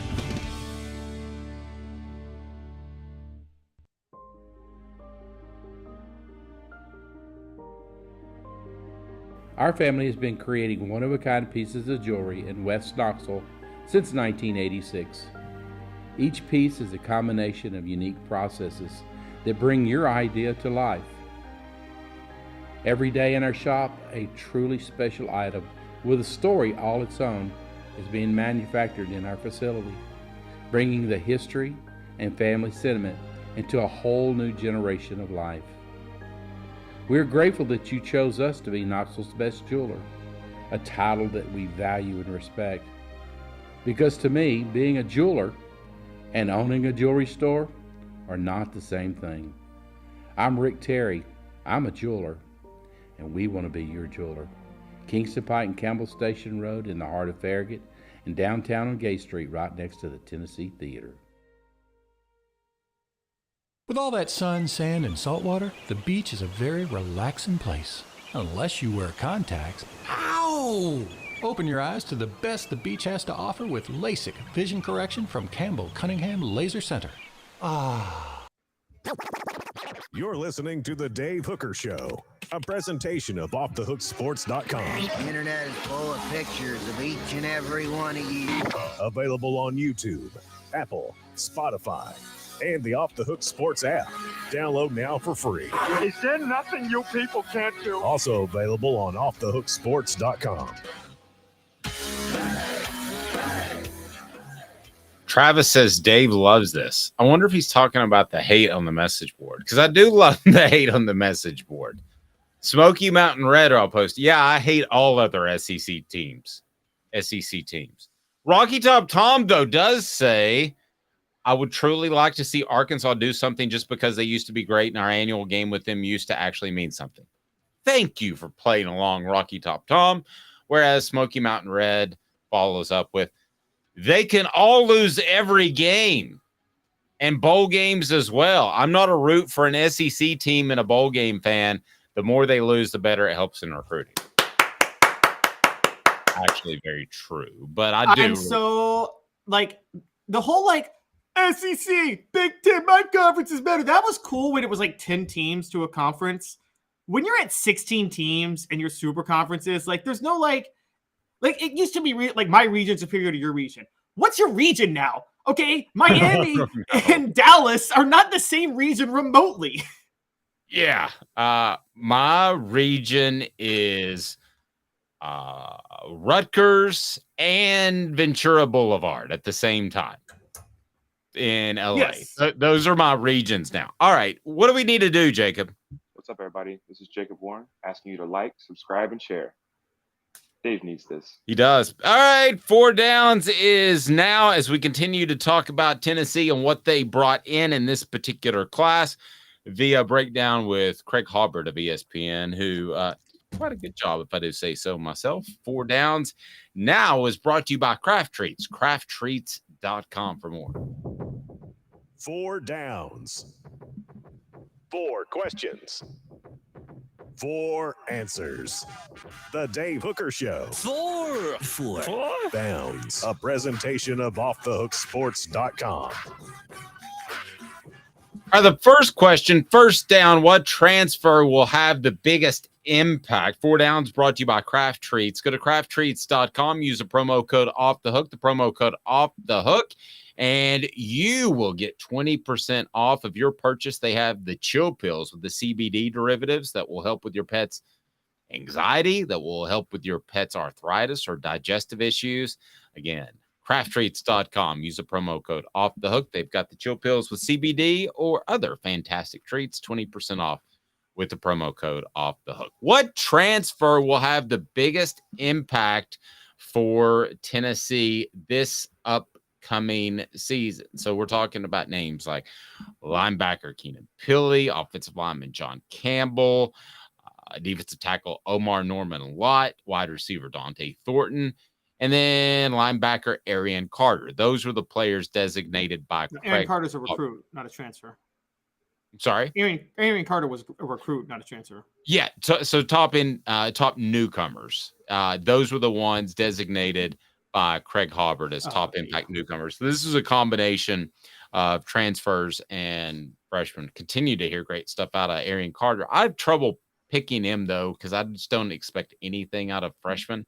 Speaker 11: Our family has been creating one-of-a-kind pieces of jewelry in West Knoxville since 1986. Each piece is a combination of unique processes that bring your idea to life. Every day in our shop, a truly special item with a story all its own is being manufactured in our facility, bringing the history and family sentiment into a whole new generation of life. We're grateful that you chose us to be Knoxville's best jeweler, a title that we value and respect. Because to me, being a jeweler and owning a jewelry store are not the same thing. I'm Rick Terry, I'm a jeweler, and we want to be your jeweler. Kingston Pike and Campbell Station Road in the heart of Farragut, and downtown on Gay Street right next to the Tennessee Theater.
Speaker 12: With all that sun, sand, and salt water, the beach is a very relaxing place. Unless you wear contacts. Ow! Open your eyes to the best the beach has to offer with LASIK vision correction from Campbell Cunningham Laser Center. Ah.
Speaker 1: You're listening to The Dave Hooker Show, a presentation of OffTheHookSports.com.
Speaker 13: The internet is full of pictures of each and every one of you.
Speaker 1: Available on YouTube, Apple, Spotify, and the Off the Hook Sports app. Download now for free.
Speaker 14: Is there nothing you people can't do?
Speaker 1: Also available on OffTheHookSports.com.
Speaker 3: Travis says Dave loves this. I wonder if he's talking about the hate on the message board, because I do love the hate on the message board. Smoky Mountain Red, I'll post. Yeah, I hate all other SEC teams. Rocky Top Tom, though, does say, I would truly like to see Arkansas do something just because they used to be great and our annual game with them used to actually mean something. Thank you for playing along, Rocky Top Tom. Whereas Smoky Mountain Red follows up with, they can all lose every game and bowl games as well. I'm not a root for an SEC team and a bowl game fan. The more they lose, the better it helps in recruiting. Actually, very true. But I do.
Speaker 6: I'm so, the whole, SEC, Big Ten, my conference is better. That was cool when it was 10 teams to a conference. When you're at 16 teams and your super conferences, there's no it used to be my region superior to your region. What's your region now? Okay, Miami and Dallas are not the same region remotely.
Speaker 3: Yeah, my region is Rutgers and Ventura Boulevard at the same time. In LA.
Speaker 6: Yes.
Speaker 3: Those are my regions now. All right. What do we need to do, Jacob?
Speaker 15: What's up, everybody? This is Jacob Warren asking you to like, subscribe, and share. Dave needs this.
Speaker 3: He does. All right. 4 Downs is now, as we continue to talk about Tennessee and what they brought in this particular class via breakdown with Craig Hobart of ESPN, who quite a good job, if I do say so myself. 4 Downs now is brought to you by Craft Treats. CraftTreats.com for more.
Speaker 1: 4 Downs. 4 questions. 4 answers. The Dave Hooker Show.
Speaker 5: 4
Speaker 1: Downs. A presentation of OffTheHookSports.com.
Speaker 3: All right, the first question, first down, what transfer will have the biggest impact. 4 Downs brought to you by Craft Treats. Go to crafttreats.com. Use the promo code Off the Hook. The promo code Off the Hook, and you will get 20% off of your purchase. They have the chill pills with the CBD derivatives that will help with your pet's anxiety, that will help with your pet's arthritis or digestive issues. Again, crafttreats.com. Use the promo code Off the Hook. They've got the chill pills with CBD or other fantastic treats, 20% off with the promo code Off the Hook. What transfer will have the biggest impact for Tennessee this upcoming season? So we're talking about names like linebacker Keenan Pili, offensive lineman John Campbell, defensive tackle Omar Norman Lott, wide receiver Dante Thornton, and then linebacker Arian Carter. Those were the players designated by Craig.
Speaker 6: Aaron Carter's a recruit, not a transfer.
Speaker 3: Sorry?
Speaker 6: Aaron Carter was a recruit, not a transfer.
Speaker 3: Yeah, so top newcomers. Those were the ones designated by Craig Hobart as top impact newcomers. So this is a combination of transfers and freshmen. Continue to hear great stuff out of Arian Carter. I have trouble picking him, though, because I just don't expect anything out of freshmen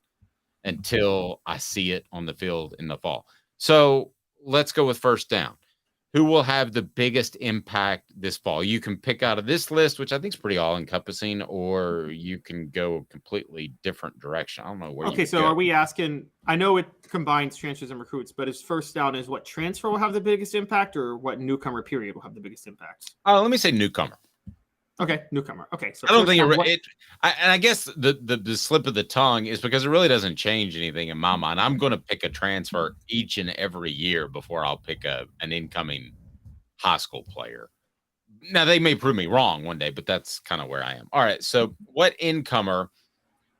Speaker 3: until I see it on the field in the fall. So let's go with first down. Who will have the biggest impact this fall? You can pick out of this list, which I think is pretty all-encompassing, or you can go a completely different direction. I don't know where.
Speaker 6: Okay, so are we asking? I know it combines transfers and recruits, but is first down is what transfer will have the biggest impact, or what newcomer period will have the biggest impact?
Speaker 3: Let me say newcomer.
Speaker 6: Okay, newcomer. Okay, so
Speaker 3: I don't think I guess the slip of the tongue is because it really doesn't change anything in my mind. I'm going to pick a transfer each and every year before I'll pick an incoming high school player. Now, they may prove me wrong one day, but that's kind of where I am. All right, so what incomer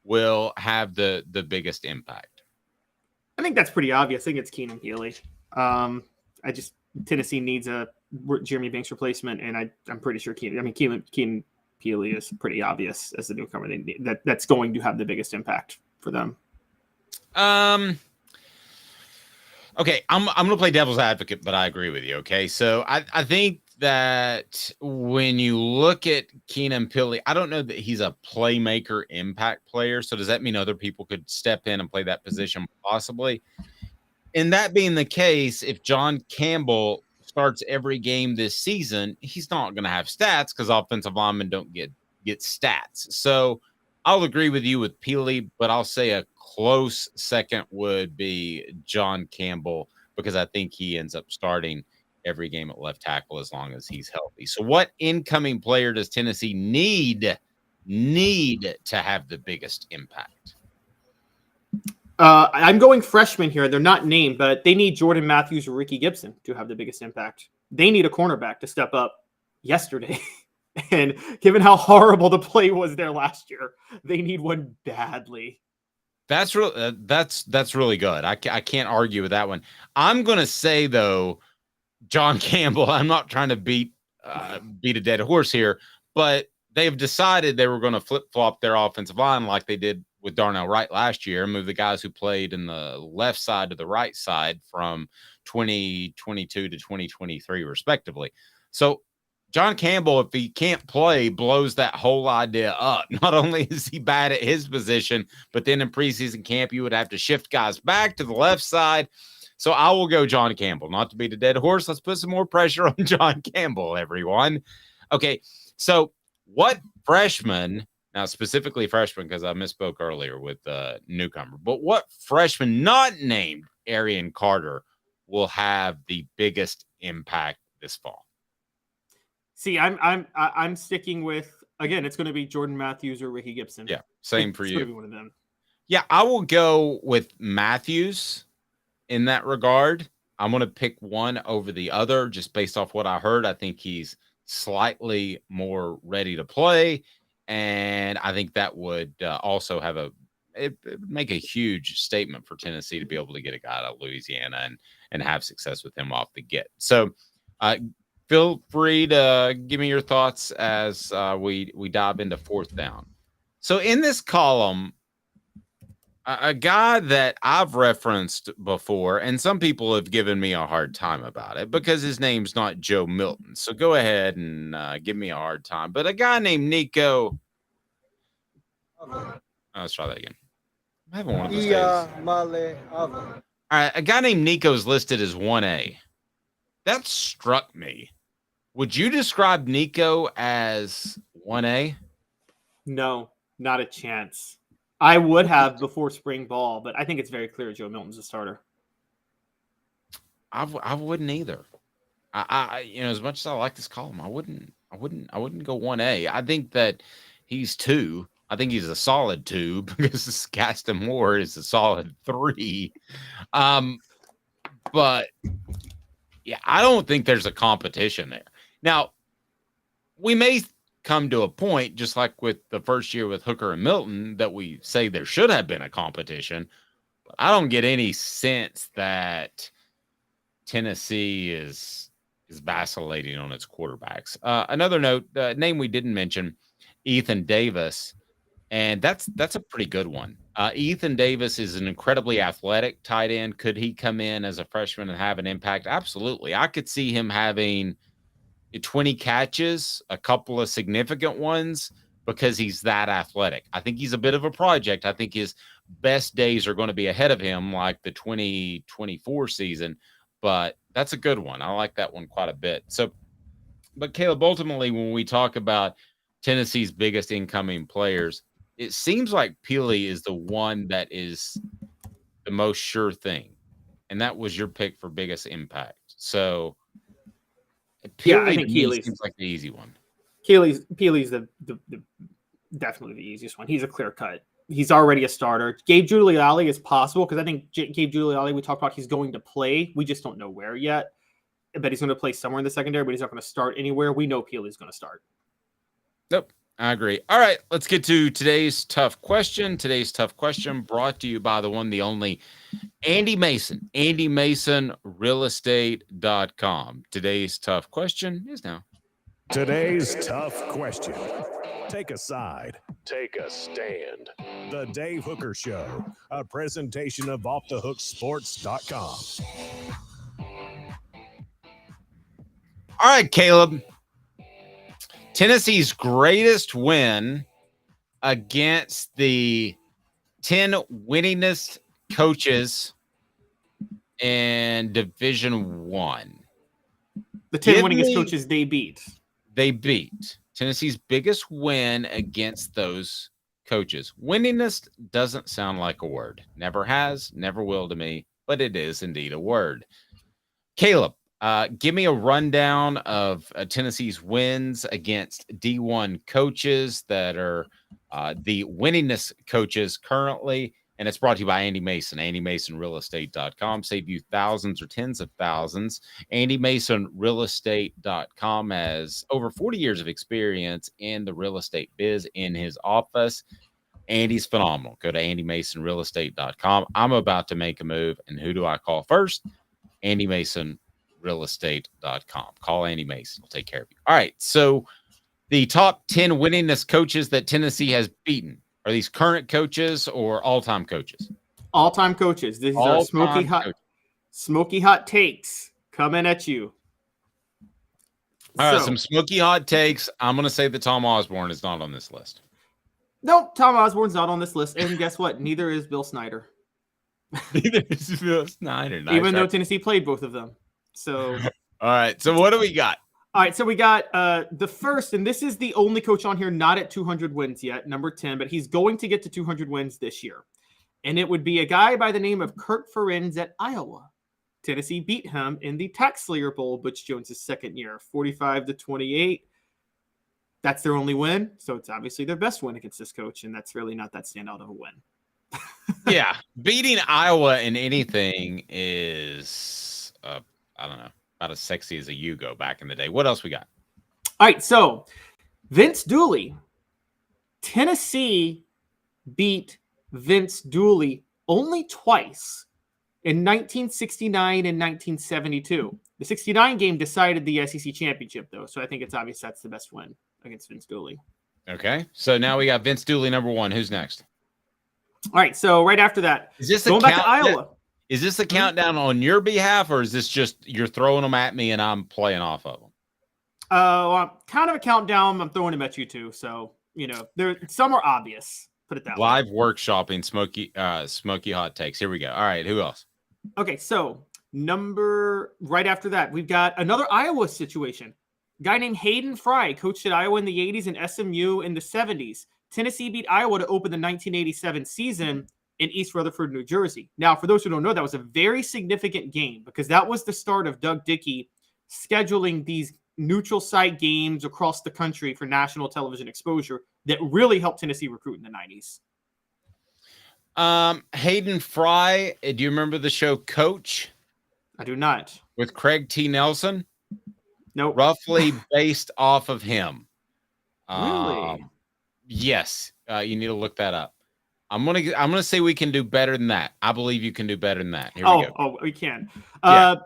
Speaker 3: will have the biggest impact?
Speaker 6: I think that's pretty obvious. I think it's Keenan Pili. Tennessee needs a Jeremy Banks replacement, and I'm pretty sure Keenan Pili is pretty obvious as the newcomer. That's going to have the biggest impact for them.
Speaker 3: Okay, I'm going to play devil's advocate, but I agree with you. Okay, so I think that when you look at Keenan Pili, I don't know that he's a playmaker impact player. So does that mean other people could step in and play that position possibly? And that being the case, if John Campbell starts every game this season, he's not going to have stats because offensive linemen don't get stats. So I'll agree with you with Pili, but I'll say a close second would be John Campbell because I think he ends up starting every game at left tackle as long as he's healthy. So what incoming player does Tennessee need to have the biggest impact?
Speaker 6: I'm going freshman here. They're not named, but they need Jordan Matthews or Ricky Gibson to have the biggest impact. They need a cornerback to step up yesterday. And given how horrible the play was there last year, they need one badly.
Speaker 3: That's really good. I can't argue with that one. I'm going to say, though, John Campbell, I'm not trying to beat a dead horse here, but they've decided they were going to flip-flop their offensive line like they did with Darnell Wright last year and move the guys who played in the left side to the right side from 2022 to 2023, respectively. So John Campbell, if he can't play, blows that whole idea up. Not only is he bad at his position, but then in preseason camp, you would have to shift guys back to the left side. So I will go John Campbell. Not to beat a dead horse, let's put some more pressure on John Campbell, everyone. Okay, so what freshman, now specifically freshman because I misspoke earlier with newcomer, but what freshman not named Arian Carter will have the biggest impact this fall?
Speaker 6: See, I'm sticking with, again, it's going to be Jordan Matthews or Ricky Gibson.
Speaker 3: Yeah, same for you.
Speaker 6: It's going to be one of them.
Speaker 3: Yeah, I will go with Matthews in that regard. I'm going to pick one over the other just based off what I heard. I think he's slightly more ready to play, and I think that would also have it would make a huge statement for Tennessee to be able to get a guy out of Louisiana and have success with him off the get. So feel free to give me your thoughts as we dive into fourth down. So in this column, a guy that I've referenced before, and some people have given me a hard time about it because his name's not Joe Milton. So go ahead and give me a hard time. But a guy named Nico Let's try that again. I'm having one of those days. All right, a guy named Nico is listed as 1A. That struck me. Would you describe Nico as 1A?
Speaker 6: No, not a chance. I would have before spring ball, but I think it's very clear Joe Milton's a starter.
Speaker 3: I wouldn't either. I as much as I like this column, I wouldn't go 1A. I think that he's 2. I think he's a solid 2 because Gaston Moore is a solid 3. But yeah, I don't think there's a competition there. Now, we may come to a point, just like with the first year with Hooker and Milton, that we say there should have been a competition. But I don't get any sense that Tennessee is vacillating on its quarterbacks. Another note, name we didn't mention, Ethan Davis, and that's a pretty good one. Ethan Davis is an incredibly athletic tight end. Could he come in as a freshman and have an impact? Absolutely. I could see him having 20 catches, a couple of significant ones, because he's that athletic. I think he's a bit of a project. I think his best days are going to be ahead of him, like the 2024 season, but that's a good one. I like that one quite a bit. So, but Caleb, ultimately, when we talk about Tennessee's biggest incoming players, it seems like Peely is the one that is the most sure thing. And that was your pick for biggest impact. So, Peely,
Speaker 6: I think Keeley's
Speaker 3: seems like the easy one.
Speaker 6: Peely's the definitely the easiest one. He's a clear cut. He's already a starter. Gabe Giuliani is possible because I think Gabe Giuliani, we talked about he's going to play. We just don't know where yet. But he's going to play somewhere in the secondary, but he's not going to start anywhere. We know Peely's going to start.
Speaker 3: Nope. I agree. All right, let's get to today's tough question. Today's tough question brought to you by the one, the only Andy Mason, AndyMasonRealEstate.com. Today's tough question is now.
Speaker 1: Today's tough question. Take a side. Take a stand. The Dave Hooker Show, a presentation of OffTheHookSports.com.
Speaker 3: All right, Caleb. Tennessee's greatest win against the 10 winningest coaches in Division One.
Speaker 6: The 10 winningest coaches they beat.
Speaker 3: They beat. Tennessee's biggest win against those coaches. Winningest doesn't sound like a word. Never has, never will to me, but it is indeed a word. Caleb, give me a rundown of Tennessee's wins against D1 coaches that are the winningest coaches currently. And it's brought to you by Andy Mason, AndyMasonRealEstate.com. Save you thousands or tens of thousands. AndyMasonRealEstate.com has over 40 years of experience in the real estate biz in his office. Andy's phenomenal. Go to AndyMasonRealEstate.com. I'm about to make a move. And who do I call first? Andy Mason. Realestate.com. Call Andy Mason. He'll take care of you. All right. So the top 10 winningest coaches that Tennessee has beaten, are these current coaches or all-time coaches?
Speaker 6: All-time coaches. These are smoky hot takes coming at you.
Speaker 3: All right. Some smoky hot takes. I'm going to say that Tom Osborne is not on this list.
Speaker 6: Nope. Tom Osborne's not on this list. And guess what? Neither is Bill Snyder.
Speaker 3: Neither is Bill Snyder. Nice.
Speaker 6: Even though Tennessee played both of them. So,
Speaker 3: all right. So, what do we got?
Speaker 6: All right. So, we got the first, and this is the only coach on here not at 200 wins yet, number 10, but he's going to get to 200 wins this year. And it would be a guy by the name of Kurt Ferenz at Iowa. Tennessee beat him in the Tax Slayer Bowl, Butch Jones' second year, 45-28. That's their only win. So, it's obviously their best win against this coach, and that's really not that standout of a win.
Speaker 3: Yeah. Beating Iowa in anything is I don't know, about as sexy as a Yugo back in the day. What else we got?
Speaker 6: All right, so Vince Dooley. Tennessee beat Vince Dooley only twice in 1969 and 1972. The 69 game decided the SEC championship, though, so I think it's obvious that's the best win against Vince Dooley.
Speaker 3: Okay, so now we got Vince Dooley number 1. Who's next?
Speaker 6: All right, so right after that,
Speaker 3: is this
Speaker 6: going back to Iowa.
Speaker 3: Is this a countdown on your behalf, or is this just you're throwing them at me and I'm playing off of them?
Speaker 6: Well, kind of a countdown. I'm throwing them at you too. So, some are obvious. Put it that way.
Speaker 3: Live workshopping smoky hot takes. Here we go. All right, who else?
Speaker 6: Okay, so right after that, we've got another Iowa situation. A guy named Hayden Fry coached at Iowa in the 80s and SMU in the 70s. Tennessee beat Iowa to open the 1987 season in East Rutherford, New Jersey. Now, for those who don't know, that was a very significant game because that was the start of Doug Dickey scheduling these neutral site games across the country for national television exposure that really helped Tennessee recruit in the 90s.
Speaker 3: Hayden Fry, do you remember the show Coach?
Speaker 6: I do not.
Speaker 3: With Craig T. Nelson?
Speaker 6: Nope.
Speaker 3: Roughly based off of him.
Speaker 6: Really?
Speaker 3: Yes. You need to look that up. I'm gonna say we can do better than that. I believe you can do better than that. Here we go.
Speaker 6: Oh, we can.
Speaker 3: Yeah.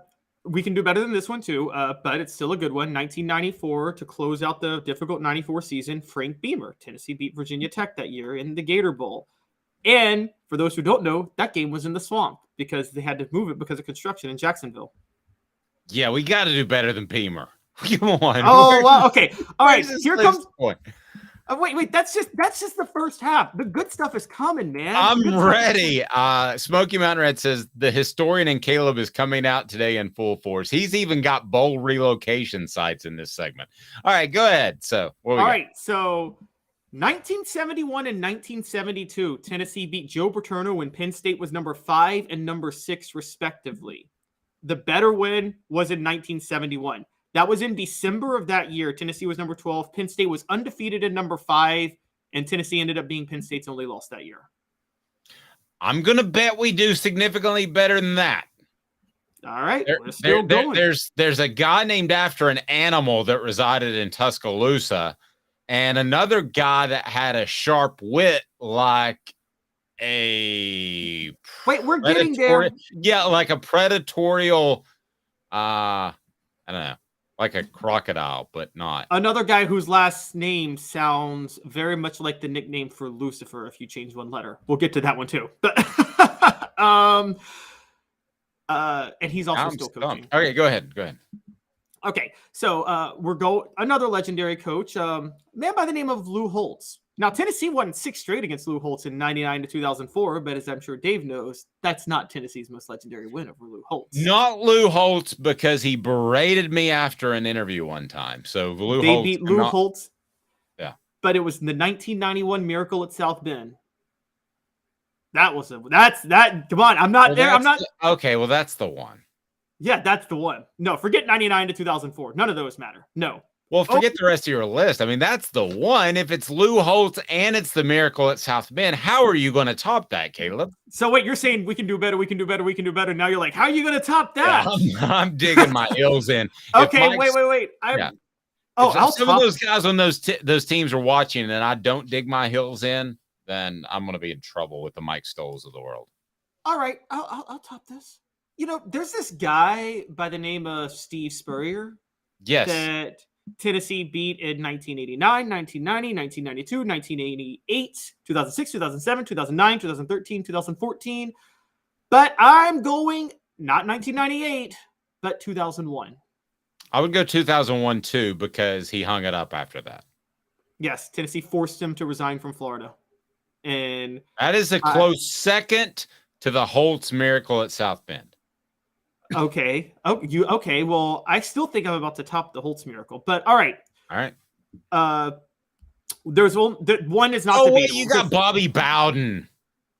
Speaker 6: We can do better than this one too, but it's still a good one. 1994 to close out the difficult 94 season. Frank Beamer, Tennessee beat Virginia Tech that year in the Gator Bowl. And for those who don't know, that game was in the swamp because they had to move it because of construction in Jacksonville.
Speaker 3: Yeah, we got to do better than Beamer. Come on.
Speaker 6: Oh, well, okay. All right. Here comes.
Speaker 3: Point?
Speaker 6: Wait. That's just the first half. The good stuff is coming, man.
Speaker 3: I'm ready. Smoky Mountain Red says the historian in Caleb is coming out today in full force. He's even got bowl relocation sites in this segment. All right, go ahead. So, what we got?
Speaker 6: Right. So, 1971 and 1972, Tennessee beat Joe Paterno when Penn State was number 5 and number 6, respectively. The better win was in 1971. That was in December of that year. Tennessee was number 12. Penn State was undefeated at number 5, and Tennessee ended up being Penn State's only loss that year.
Speaker 3: I'm going to bet we do significantly better than that.
Speaker 6: All right. We're still going.
Speaker 3: There's a guy named after an animal that resided in Tuscaloosa, and another guy that had a sharp wit like a...
Speaker 6: Wait, we're getting there.
Speaker 3: Yeah, like a predatorial... I don't know. Like a crocodile, but not.
Speaker 6: Another guy whose last name sounds very much like the nickname for Lucifer if you change one letter. We'll get to that one too. But and he's also still coaching.
Speaker 3: Okay, go ahead.
Speaker 6: Okay, so another legendary coach, man by the name of Lou Holtz. Now, Tennessee won 6 straight against Lou Holtz in 99 to 2004, but as I'm sure Dave knows, that's not Tennessee's most legendary win over Lou Holtz.
Speaker 3: Not Lou Holtz because he berated me after an interview one time. So
Speaker 6: they beat Lou Holtz.
Speaker 3: Yeah.
Speaker 6: But it was the 1991 Miracle at South Bend. Come on, I'm not there.
Speaker 3: Okay, well, that's the one.
Speaker 6: Yeah, that's the one. No, forget 99 to 2004. None of those matter. No.
Speaker 3: Well, forget the rest of your list. I mean, that's the one. If it's Lou Holtz and it's the Miracle at South Bend, how are you going to top that, Caleb?
Speaker 6: So wait, you're saying we can do better, we can do better, we can do better. Now you're like, how are you going to top that?
Speaker 3: Yeah, I'm digging my heels in.
Speaker 6: Okay, wait.
Speaker 3: Some of those guys on those teams are watching and I don't dig my heels in, then I'm going to be in trouble with the Mike Stoles of the world.
Speaker 6: All right, I'll top this. You know, there's this guy by the name of Steve Spurrier.
Speaker 3: Yes.
Speaker 6: That Tennessee beat in 1989, 1990, 1992, 1988, 2006, 2007, 2009, 2013, 2014. But I'm going not 1998, but 2001.
Speaker 3: I would go 2001 too because he hung it up after that.
Speaker 6: Yes, Tennessee forced him to resign from Florida. And
Speaker 3: that is a close second to the Holtz Miracle at South Bend.
Speaker 6: Okay. Okay. Well, I still think I'm about to top the Holtz Miracle, but all right. There's one is not.
Speaker 3: Oh wait, you got Bobby Bowden.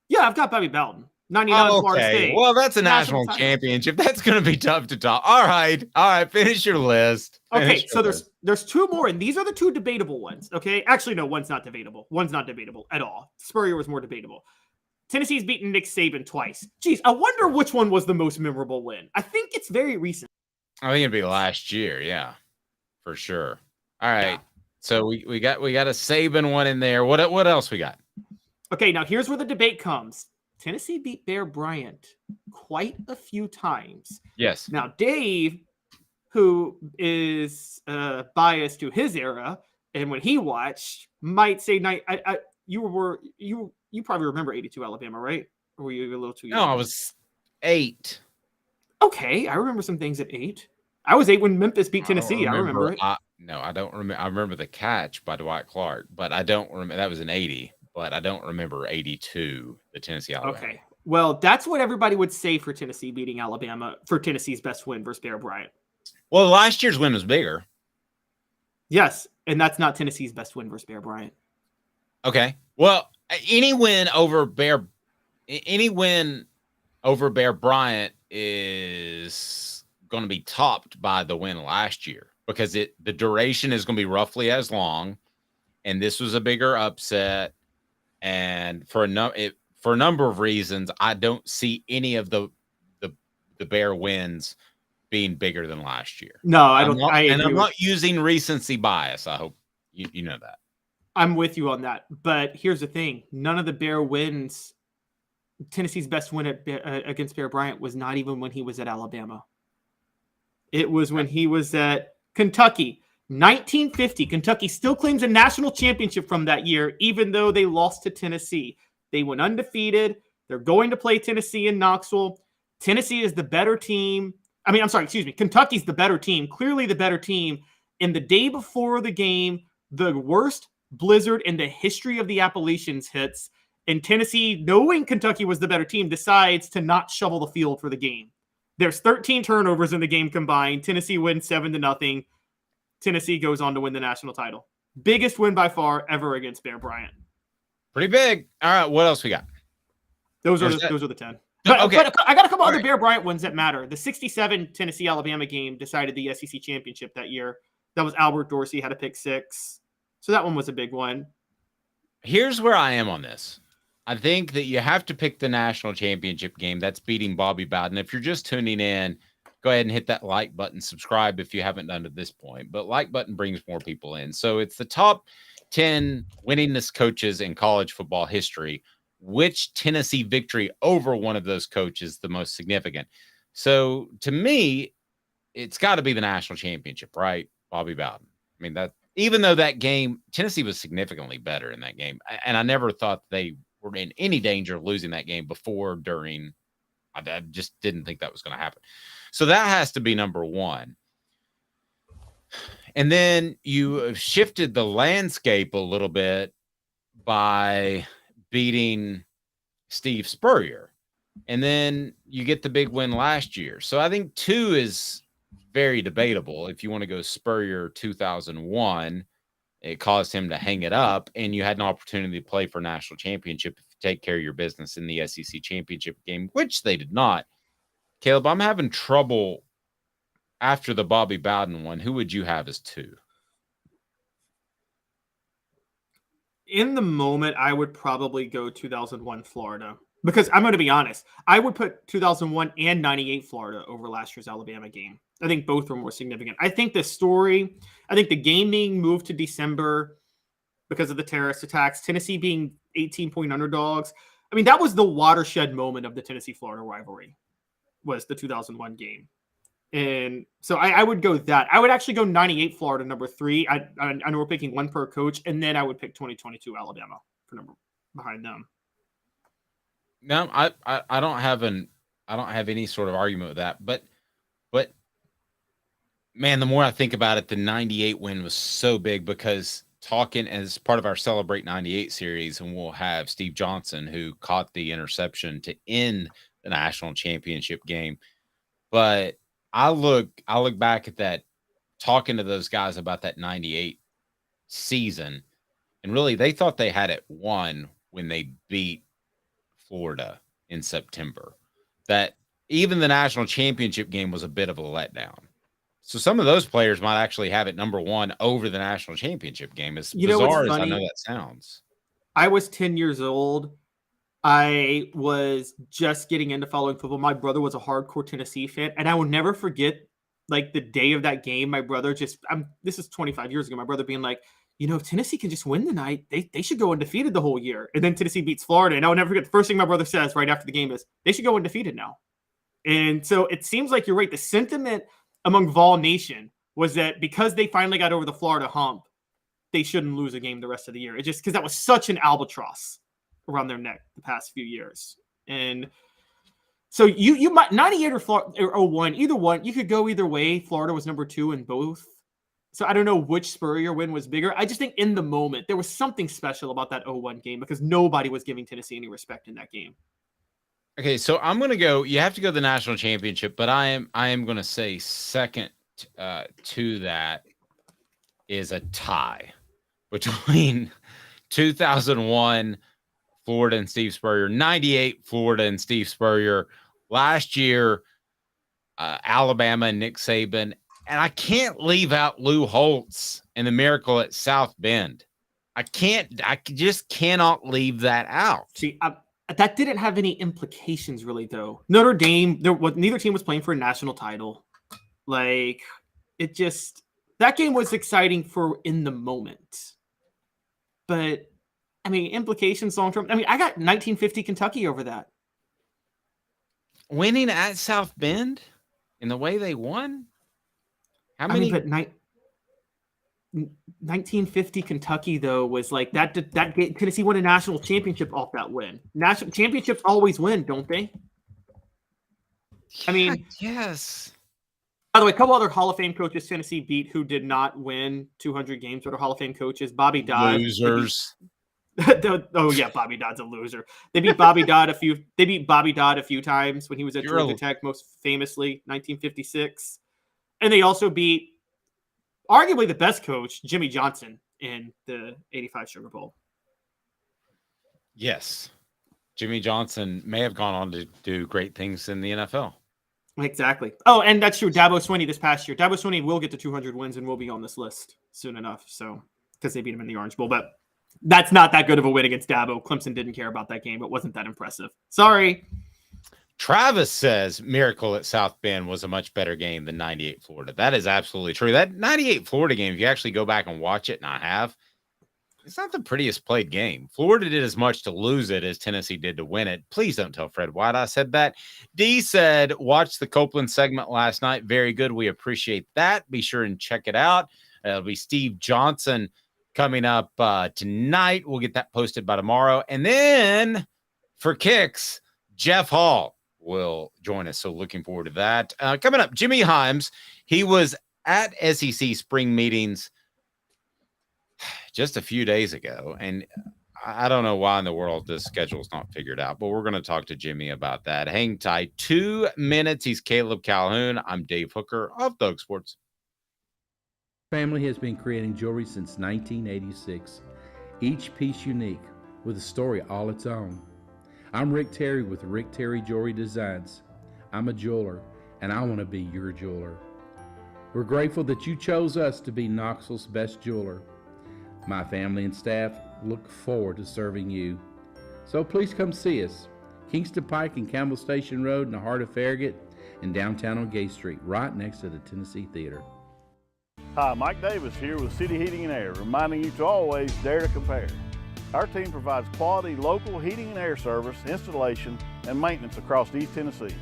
Speaker 6: Yeah, I've got Bobby Bowden. 99 Florida State.
Speaker 3: Well, that's a national championship. That's going to be tough to top. All right. Finish your list.
Speaker 6: There's 2 more, and these are the 2 debatable ones. Okay. Actually, no, one's not debatable. One's not debatable at all. Spurrier was more debatable. Tennessee's beaten Nick Saban twice. Geez, I wonder which one was the most memorable win. I think it's very recent.
Speaker 3: I think it'd be last year, yeah, for sure. All right, yeah. So we got a Saban one in there. What else we got?
Speaker 6: Okay, now here's where the debate comes. Tennessee beat Bear Bryant quite a few times.
Speaker 3: Yes.
Speaker 6: Now Dave, who is biased to his era, and when he watched, might say, you probably remember 82 Alabama, right? Or were you a little too young?
Speaker 3: No, I was 8.
Speaker 6: Okay, I remember some things at 8. I was 8 when Memphis beat Tennessee. I remember it.
Speaker 3: No, I don't remember. I remember the catch by Dwight Clark, but I don't remember. That was in 80. but I don't remember 82, the Tennessee-Alabama.
Speaker 6: Okay. Well, that's what everybody would say for Tennessee beating Alabama, for Tennessee's best win versus Bear Bryant.
Speaker 3: Well, last year's win was bigger.
Speaker 6: Yes, and that's not Tennessee's best win versus Bear Bryant.
Speaker 3: Okay. Well, any win over Bear Bryant is going to be topped by the win last year because the duration is going to be roughly as long, and this was a bigger upset. And for a number of reasons, I don't see any of the Bear wins being bigger than last year.
Speaker 6: No, I don't.
Speaker 3: I'm not using recency bias. I hope you know that.
Speaker 6: I'm with you on that. But here's the thing: none of the Bear wins. Tennessee's best win against Bear Bryant was not even when he was at Alabama. It was when he was at Kentucky. 1950. Kentucky still claims a national championship from that year, even though they lost to Tennessee. They went undefeated. They're going to play Tennessee in Knoxville. Tennessee is the better team. Kentucky's the better team, clearly the better team. And the day before the game, the worst blizzard in the history of the Appalachians hits. And Tennessee, knowing Kentucky was the better team, decides to not shovel the field for the game. There's 13 turnovers in the game combined. Tennessee wins 7-0. Tennessee goes on to win the national title. Biggest win by far ever against Bear Bryant.
Speaker 3: Pretty big. All right, what else we got?
Speaker 6: Those are the 10. But I got a couple other Bear Bryant ones that matter. The 67 Tennessee-Alabama game decided the SEC championship that year. That was Albert Dorsey had a pick six. So that one was a big one.
Speaker 3: Here's where I am on this. I think that you have to pick the national championship game. That's beating Bobby Bowden. If you're just tuning in, go ahead and hit that like button, subscribe if you haven't done at this point. But like button brings more people in. So it's the top 10 winningest coaches in college football history. Which Tennessee victory over one of those coaches the most significant? So to me, it's got to be the national championship, right? Bobby Bowden. I mean, that even though that game, Tennessee was significantly better in that game. And I never thought they were in any danger of losing that game before, during. I just didn't think that was going to happen. So that has to be number one. And then you have shifted the landscape a little bit by beating Steve Spurrier. And then you get the big win last year. So I think 2 is very debatable. If you want to go Spurrier 2001, it caused him to hang it up, and you had an opportunity to play for a national championship if you take care of your business in the SEC championship game, which they did not. Caleb, I'm having trouble after the Bobby Bowden one. Who would you have as 2?
Speaker 6: In the moment, I would probably go 2001 Florida. Because I'm going to be honest, I would put 2001 and 98 Florida over last year's Alabama game. I think both were more significant. I think the game being moved to December because of the terrorist attacks, Tennessee being 18-point underdogs. I mean, that was the watershed moment of the Tennessee-Florida rivalry, was the 2001 game. And so I would go that. I would actually go 98 Florida, number 3. I know we're picking one per coach, and then I would pick 2022 Alabama for number behind them.
Speaker 3: No, I don't have any sort of argument with that. But man, the more I think about it, the 98 win was so big because talking as part of our Celebrate 98 series, and we'll have Steve Johnson, who caught the interception to end the national championship game. But I look back at that, talking to those guys about that 98 season, and really they thought they had it won when they beat Florida in September. That even the national championship game was a bit of a letdown. So some of those players might actually have it number 1 over the national championship game. As bizarre as I know that sounds.
Speaker 6: I was 10 years old. I was just getting into following football. My brother was a hardcore Tennessee fan, and I will never forget, like, the day of that game. My brother this is 25 years ago. My brother being like, if Tennessee can just win the night, they should go undefeated the whole year. And then Tennessee beats Florida, and I will never forget the first thing my brother says right after the game is, they should go undefeated now. And so it seems like you're right. The sentiment among Vol Nation was that because they finally got over the Florida hump, they shouldn't lose a game the rest of the year. It just because that was such an albatross around their neck the past few years. And so you might 98 or 01, either one, you could go either way. Florida was number 2 in both So I don't know which Spurrier win was bigger. I just think in the moment, there was something special about that 0-1 game because nobody was giving Tennessee any respect in that game.
Speaker 3: Okay, so I'm going to go. You have to go to the national championship, but I am going to say second to that is a tie between 2001 Florida and Steve Spurrier, 98 Florida and Steve Spurrier, last year Alabama and Nick Saban, and I can't leave out Lou Holtz and the miracle at South Bend. I just cannot leave that out.
Speaker 6: See, that didn't have any implications really, though. Notre Dame, neither team was playing for a national title. Like, that game was exciting for in the moment. But, I mean, implications long-term. I mean, I got 1950 Kentucky over that.
Speaker 3: Winning at South Bend in the way they won? How many?
Speaker 6: 1950 Kentucky, though, was like that game, Tennessee won a national championship off that win. National championships always win, don't they? I mean,
Speaker 3: yes.
Speaker 6: By the way, a couple other Hall of Fame coaches Tennessee beat who did not win 200 games, but are Hall of Fame coaches. Bobby Dodd.
Speaker 3: Losers.
Speaker 6: Oh yeah, Bobby Dodd's a loser. They beat Bobby Dodd a few times when he was at Georgia Tech, most famously 1956, and they also beat arguably the best coach, Jimmy Johnson, in the '85 Sugar Bowl.
Speaker 3: Yes, Jimmy Johnson may have gone on to do great things in the NFL.
Speaker 6: Exactly. Oh, and that's true. Dabo Swinney this past year. Dabo Swinney will get to 200 wins and will be on this list soon enough. So, because they beat him in the Orange Bowl, but that's not that good of a win against Dabo. Clemson didn't care about that game. It wasn't that impressive. Sorry.
Speaker 3: Travis says Miracle at South Bend was a much better game than 98 Florida. That is absolutely true. That 98 Florida game, if you actually go back and watch it, and I have, it's not the prettiest played game. Florida did as much to lose it as Tennessee did to win it. Please don't tell Fred White I said that. D said, watch the Copeland segment last night. Very good. We appreciate that. Be sure and check it out. It'll be Steve Johnson coming up tonight. We'll get that posted by tomorrow. And then for kicks, Jeff Hall will join us. So looking forward to that. Coming up, Jimmy Hyams. He was at SEC spring meetings just a few days ago, and I don't know why in the world this schedule is not figured out, but we're going to talk to Jimmy about that. Hang tight. 2 minutes. He's Caleb Calhoun. I'm Dave Hooker of Thug Sports.
Speaker 11: Family has been creating jewelry since 1986, each piece unique with a story all its own. I'm Rick Terry with Rick Terry Jewelry Designs. I'm a jeweler, and I want to be your jeweler. We're grateful that you chose us to be Knoxville's best jeweler. My family and staff look forward to serving you. So please come see us. Kingston Pike and Campbell Station Road in the heart of Farragut and downtown on Gay Street, right next to the Tennessee Theater.
Speaker 9: Hi, Mike Davis here with City Heating and Air, reminding you to always dare to compare. Our team provides quality local heating and air service, installation, and maintenance across East Tennessee.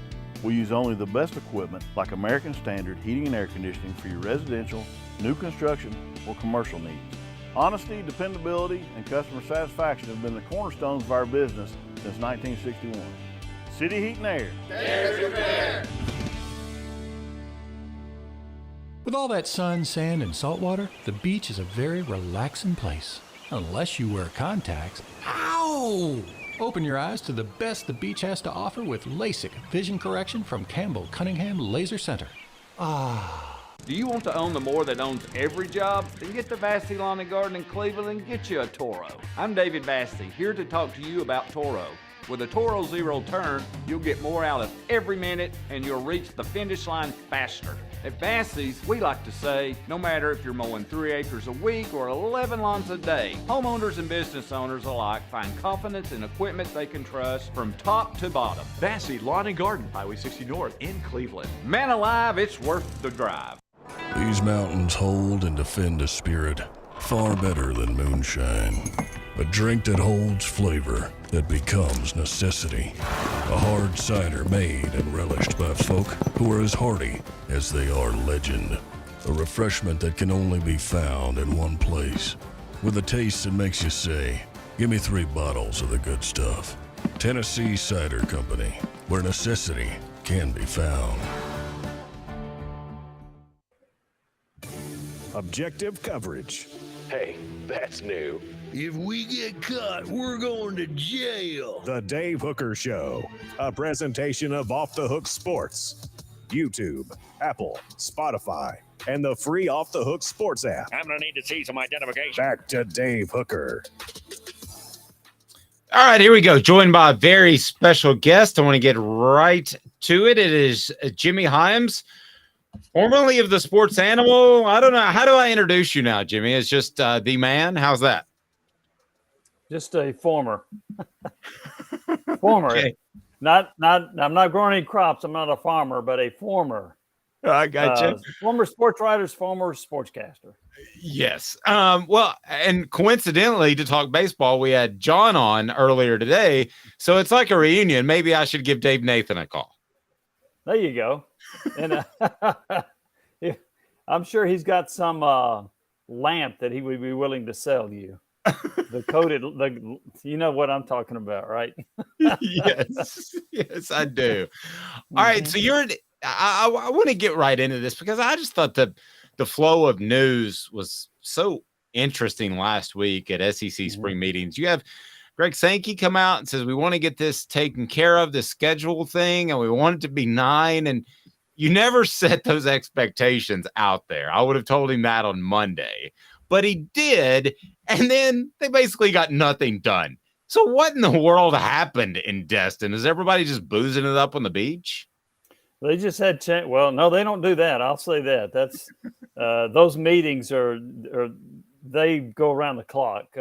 Speaker 9: We use only the best equipment like American Standard heating and air conditioning for your residential, new construction, or commercial needs. Honesty, dependability, and customer satisfaction have been the cornerstones of our business since 1961. City Heat and Air.
Speaker 12: Dare to compare. With all that sun, sand, and salt water, the beach is a very relaxing place. Unless you wear contacts. Ow! Open your eyes to the best the beach has to offer with LASIK vision correction from Campbell Cunningham Laser Center. Ah.
Speaker 7: Do you want to own the more that owns every job? Then get to Vassy Lawn and Garden in Cleveland and get you a Toro. I'm David Vassy, here to talk to you about Toro. With a Toro Zero Turn, you'll get more out of every minute and you'll reach the finish line faster. At Vassy's, we like to say, no matter if you're mowing 3 acres a week or 11 lawns a day, homeowners and business owners alike find confidence in equipment they can trust from top to bottom.
Speaker 8: Vassy Lawn and Garden, Highway 60 North in Cleveland.
Speaker 7: Man alive, it's worth the drive.
Speaker 10: These mountains hold and defend a spirit far better than moonshine. A drink that holds flavor that becomes necessity. A hard cider made and relished by folk who are as hearty as they are legend. A refreshment that can only be found in one place. With a taste that makes you say, give me 3 bottles of the good stuff. Tennessee Cider Company, where necessity can be found.
Speaker 1: objective coverage. Hey, that's new.
Speaker 10: If we get caught, we're going to jail.
Speaker 1: The Dave Hooker Show, a presentation of Off the Hook Sports. YouTube, Apple, Spotify, and the free Off the Hook Sports app.
Speaker 16: I'm going to need to see some identification.
Speaker 1: Back to Dave Hooker.
Speaker 3: All right, here we go. Joined by a very special guest. I want to get right to it. It is Jimmy Hyams, formerly of the Sports Animal. I don't know. How do I introduce you now, Jimmy? It's just the man. How's that?
Speaker 17: Just a former. Former. Okay. I'm not growing any crops. I'm not a farmer, but a former.
Speaker 3: I got you.
Speaker 17: Former sports writer, former sportscaster.
Speaker 3: Yes. Well, and coincidentally, to talk baseball, we had John on earlier today. So it's like a reunion. Maybe I should give Dave Nathan a call.
Speaker 17: There you go. And I'm sure he's got some lamp that he would be willing to sell you. You know what I'm talking about, right?
Speaker 3: Yes, I do. All right, so I want to get right into this because I just thought the flow of news was so interesting last week at SEC spring meetings. You have Greg Sankey come out and says we want to get this taken care of, this schedule thing, and we want it to be 9. And you never set those expectations out there. I would have told him that on Monday. But he did, and then they basically got nothing done. So what in the world happened in Destin? Is everybody just boozing it up on the beach?
Speaker 17: They just had well, no, they don't do that. I'll say that. That's those meetings are they go around the clock.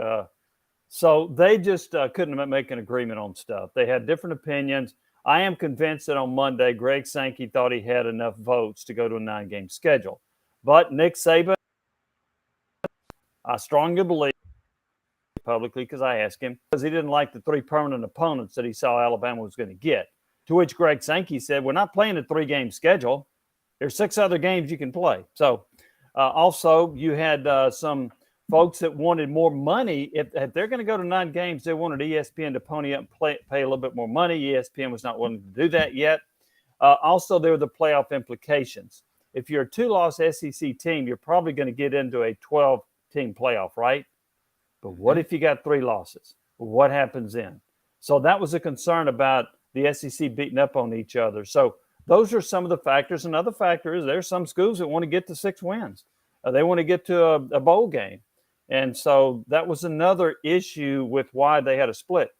Speaker 17: So they just couldn't make an agreement on stuff. They had different opinions. I am convinced that on Monday, Greg Sankey thought he had enough votes to go to a 9-game schedule. But Nick Saban, I strongly believe publicly because I asked him because he didn't like the 3 permanent opponents that he saw Alabama was going to get. To which Greg Sankey said, we're not playing a 3-game schedule. There's 6 other games you can play. So also you had some folks that wanted more money. If they're going to go to 9 games, they wanted ESPN to pony up and pay a little bit more money. ESPN was not willing to do that yet. Also, there were the playoff implications. If you're a 2-loss SEC team, you're probably going to get into a 12-team playoff, right? But what if you got 3 losses? What happens then? So that was a concern about the SEC beating up on each other. So those are some of the factors. Another factor is there's some schools that want to get to 6 wins. They want to get to a bowl game. And so that was another issue with why they had a split.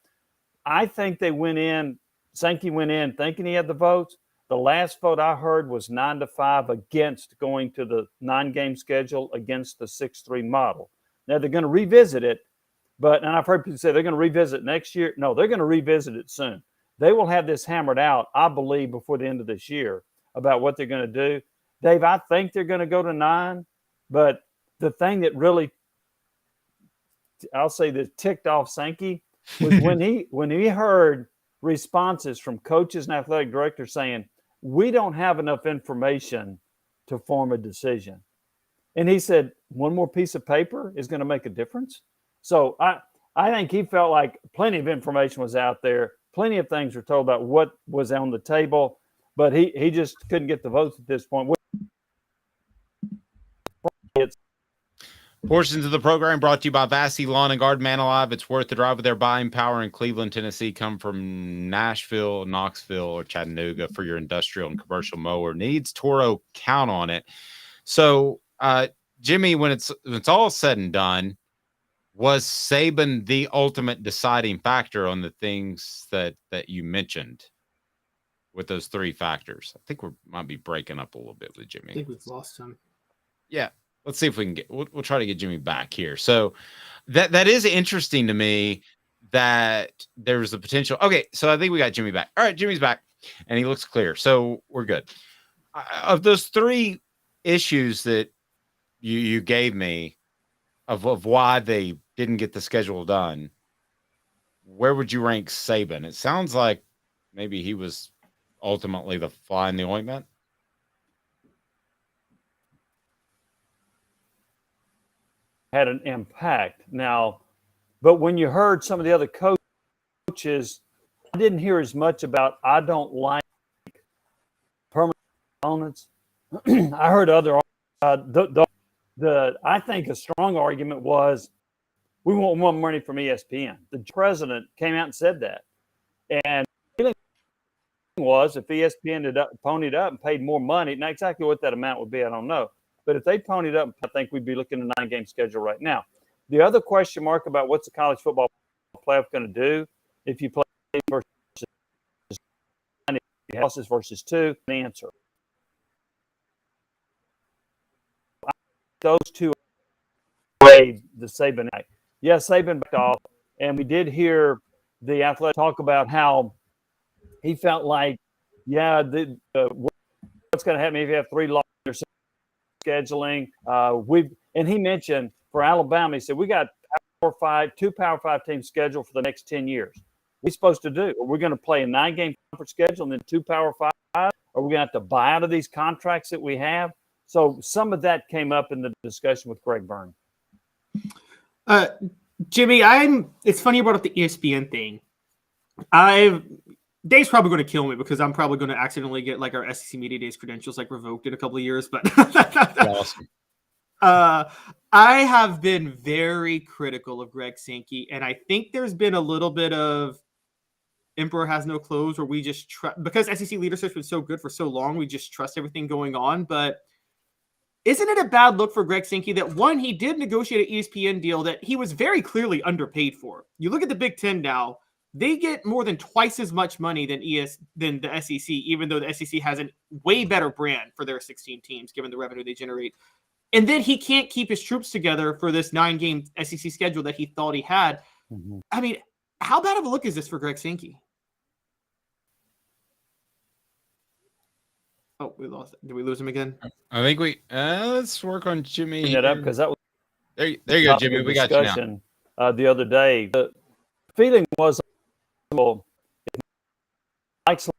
Speaker 17: I think Sankey went in thinking he had the votes. The last vote I heard was 9-5 against going to the 9-game schedule against the 6-3 model. Now they're going to revisit it, and I've heard people say they're going to revisit it next year. No, they're going to revisit it soon. They will have this hammered out, I believe, before the end of this year about what they're going to do. Dave, I think they're going to go to 9, but the thing that really, I'll say that ticked off Sankey was when he heard responses from coaches and athletic directors saying, we don't have enough information to form a decision. And he said, one more piece of paper is going to make a difference. So I think he felt like plenty of information was out there. Plenty of things were told about what was on the table, but he just couldn't get the votes at this point.
Speaker 3: Portions of the program brought to you by Vassy Lawn and Garden. Man alive, it's worth the drive with their buying power in Cleveland, Tennessee. Come from Nashville, Knoxville, or Chattanooga for your industrial and commercial mower needs. Toro, count on it. So, Jimmy, when it's all said and done, was Saban the ultimate deciding factor on the things that you mentioned with those 3 factors? I think we might be breaking up a little bit with Jimmy.
Speaker 6: I think we've lost him.
Speaker 3: Yeah. Let's see if we can we'll try to get Jimmy back here. So that is interesting to me that there's a potential. Okay. So I think we got Jimmy back. All right. Jimmy's back and he looks clear. So we're good. Of those 3 issues that you gave me of why they didn't get the schedule done, where would you rank Saban? It sounds like maybe he was ultimately the fly in the ointment.
Speaker 17: Had an impact now, but when you heard some of the other coaches, I didn't hear as much about I don't like permanent opponents. I heard other I think a strong argument was we want more money from ESPN. The president came out and said that. And the feeling was if ESPN had ponied up and paid more money, not exactly what that amount would be, I don't know. But if they ponied up, I think we'd be looking at a 9-game schedule right now. The other question mark about what's the college football playoff going to do if you play versus losses versus 2, the answer. Those two played the Saban night. Yes, Saban backed off, and we did hear the Athletic talk about how he felt like, what's going to happen if you have 3 losses scheduling. And he mentioned for Alabama, he said, we got 2 Power 5 teams scheduled for the next 10 years. What are we supposed to do? Are we going to play a 9-game conference schedule and then 2 Power 5? Are we going to have to buy out of these contracts that we have? So some of that came up in the discussion with Greg Byrne.
Speaker 6: Jimmy, it's funny you brought up the ESPN thing. Dave's probably going to kill me because I'm probably going to accidentally get like our SEC Media Days credentials like revoked in a couple of years. But
Speaker 3: awesome.
Speaker 6: I have been very critical of Greg Sankey, and I think there's been a little bit of Emperor has no clothes where we just because SEC leadership's been so good for so long, we just trust everything going on. But isn't it a bad look for Greg Sankey that, one, he did negotiate an ESPN deal that he was very clearly underpaid for? You look at the Big Ten now, they get more than twice as much money than the SEC, even though the SEC has a way better brand for their 16 teams, given the revenue they generate. And then he can't keep his troops together for this 9-game SEC schedule that he thought he had. Mm-hmm. I mean, how bad of a look is this for Greg Sankey? Oh, we lost. Did we lose him again?
Speaker 3: I think let's work on Jimmy.
Speaker 17: That up because that was
Speaker 3: there you go, Jimmy. We got you now.
Speaker 17: The other day, the feeling was, well, if Mike's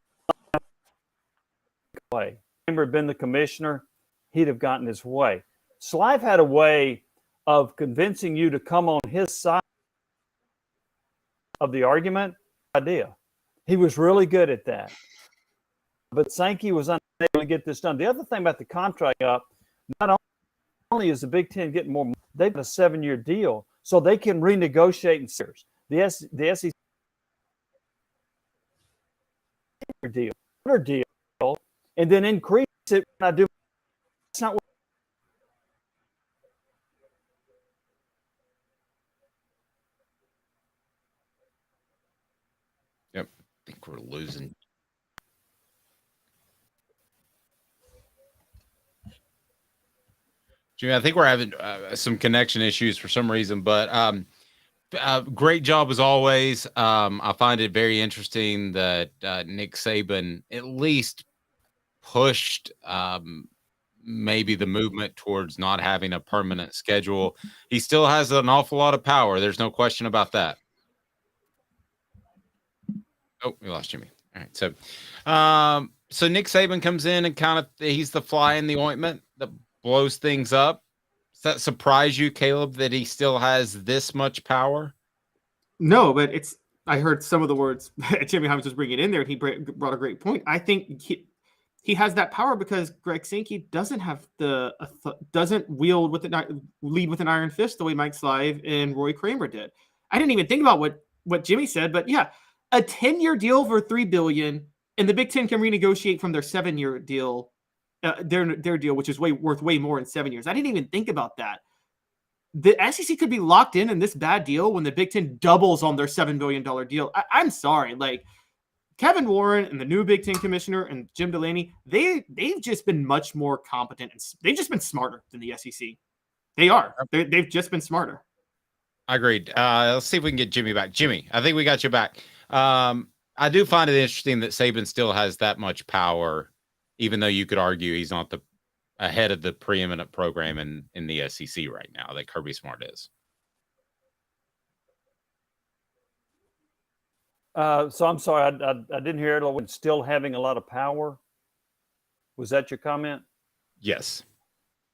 Speaker 17: way, Remember, had been the commissioner, he'd have gotten his way. Slive had a way of convincing you to come on his side of the argument. Idea. He was really good at that. But Sankey was unable to get this done. The other thing about the contract up, not only is the Big Ten getting more money, they've got a 7-year deal, so they can renegotiate in series. The SEC deal, and then increase it when I do. It's not.
Speaker 3: Yep, I think we're losing. Jimmy, I think we're having some connection issues for some reason, but great job as always. I find it very interesting that Nick Saban at least pushed maybe the movement towards not having a permanent schedule. He still has an awful lot of power. There's no question about that. Oh, we lost Jimmy. All right. So Nick Saban comes in and he's the fly in the ointment that blows things up. Does that surprise you, Caleb, that he still has this much power?
Speaker 6: No, but I heard some of the words Jimmy Hyams was bringing in there, and he brought a great point. I think he has that power because Greg Sankey doesn't have doesn't lead with an iron fist the way Mike Slive and Roy Kramer did. I didn't even think about what Jimmy said, but yeah, a 10-year deal for $3 billion, and the Big Ten can renegotiate from their 7-year deal. Their deal, which is worth way more in 7 years. I didn't even think about that. The SEC could be locked in this bad deal when the Big Ten doubles on their $7 billion deal. I'm sorry. Like, Kevin Warren and the new Big Ten commissioner and Jim Delaney, they've just been much more competent, and they've just been smarter than the SEC. They are. They've just been smarter.
Speaker 3: Agreed. Let's see if we can get Jimmy back. Jimmy, I think we got you back. I do find it interesting that Saban still has that much power, even though you could argue he's not the ahead of the preeminent program in the SEC right now that Kirby Smart is.
Speaker 17: So I'm sorry, I didn't hear it. When still having a lot of power. Was that your comment?
Speaker 3: Yes.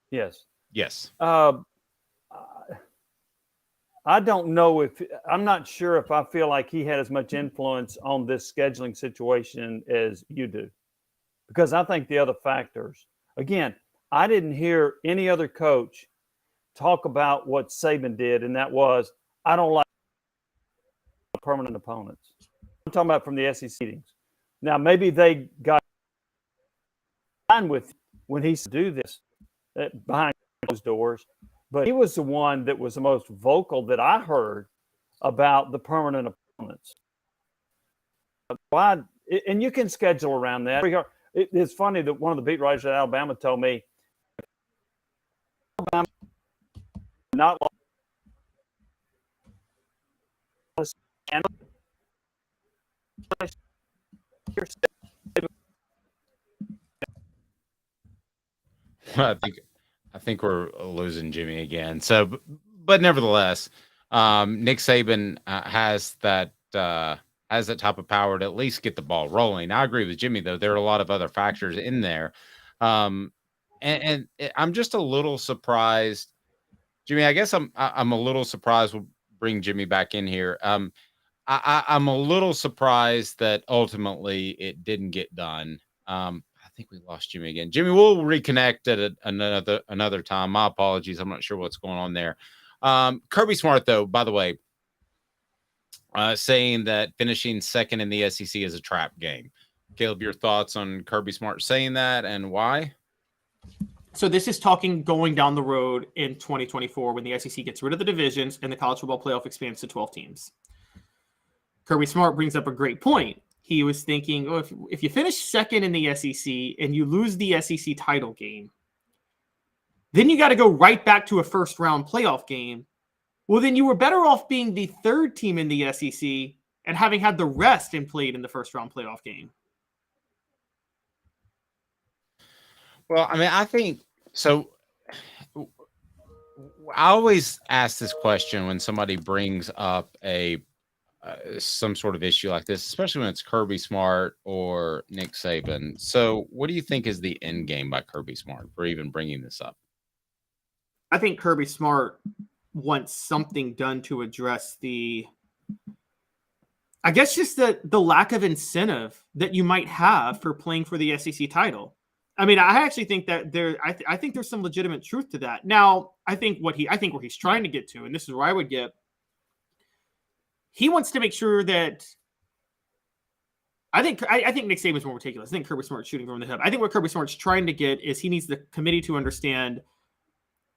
Speaker 17: Yes.
Speaker 3: Yes.
Speaker 17: I don't know I'm not sure if I feel like he had as much influence on this scheduling situation as you do. Because I think the other factors, again, I didn't hear any other coach talk about what Saban did, and that was, I don't like permanent opponents. I'm talking about from the SEC meetings. Now, maybe they got fine with when he do this behind closed doors, but he was the one that was the most vocal that I heard about the permanent opponents. Why? And you can schedule around that. It's funny that one of the beat writers at Alabama told me, Alabama not
Speaker 3: I think we're losing Jimmy again. So, but nevertheless, Nick Saban has that type of power to at least get the ball rolling. I agree with Jimmy, though. There are a lot of other factors in there. And I'm just a little surprised, Jimmy. I guess I'm a little surprised. We'll bring Jimmy back in here. I'm a little surprised that ultimately it didn't get done. I think we lost Jimmy again. Jimmy, we'll reconnect at another time. My apologies. I'm not sure what's going on there. Kirby Smart, though, by the way, saying that finishing second in the SEC is a trap game. Caleb, your thoughts on Kirby Smart saying that and why?
Speaker 6: So this is talking going down the road in 2024 when the SEC gets rid of the divisions and the college football playoff expands to 12 teams. Kirby Smart brings up a great point. He was thinking, oh, if you finish second in the SEC and you lose the SEC title game, then you got to go right back to a first-round playoff game. Well, then you were better off being the third team in the SEC and having had the rest and played in the first-round playoff game.
Speaker 3: Well, I mean, I think so. I always ask this question when somebody brings up some sort of issue like this, especially when it's Kirby Smart or Nick Saban. So what do you think is the end game by Kirby Smart for even bringing this up?
Speaker 6: I think Kirby Smart wants something done to address just the lack of incentive that you might have for playing for the SEC title. I mean, I actually think that I think there's some legitimate truth to that. Now, I think where he's trying to get to, and this is where I would get, he wants to make sure that I think Nick Saban's more ridiculous. I think Kirby Smart's shooting from the hip. I think what Kirby Smart's trying to get is he needs the committee to understand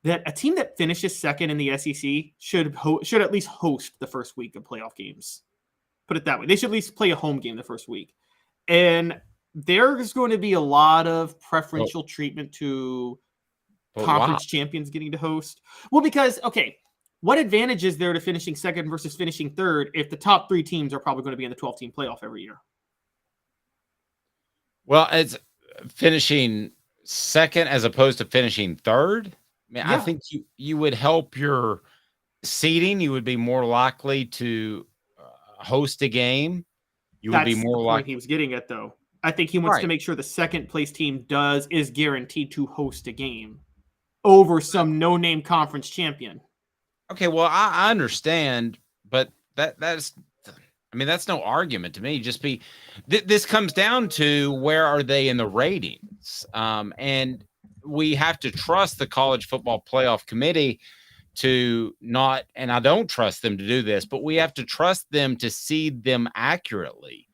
Speaker 6: that a team that finishes second in the SEC should at least host the first week of playoff games. Put it that way. They should at least play a home game the first week. And there's going to be a lot of preferential treatment to conference champions getting to host. Well, because, okay, what advantage is there to finishing second versus finishing third if the top three teams are probably going to be in the 12-team playoff every year?
Speaker 3: Well, it's finishing second as opposed to finishing third. I mean, yeah. I think you would help your seeding. You would be more likely to host a game. Would be more likely. He
Speaker 6: was getting at, though. I think he wants to make sure the second place team is guaranteed to host a game over some no-name conference champion.
Speaker 3: Okay, well, I understand, but that's no argument to me. Just this comes down to where are they in the ratings, and we have to trust the College Football Playoff Committee to not, and I don't trust them to do this, but we have to trust them to seed them accurately,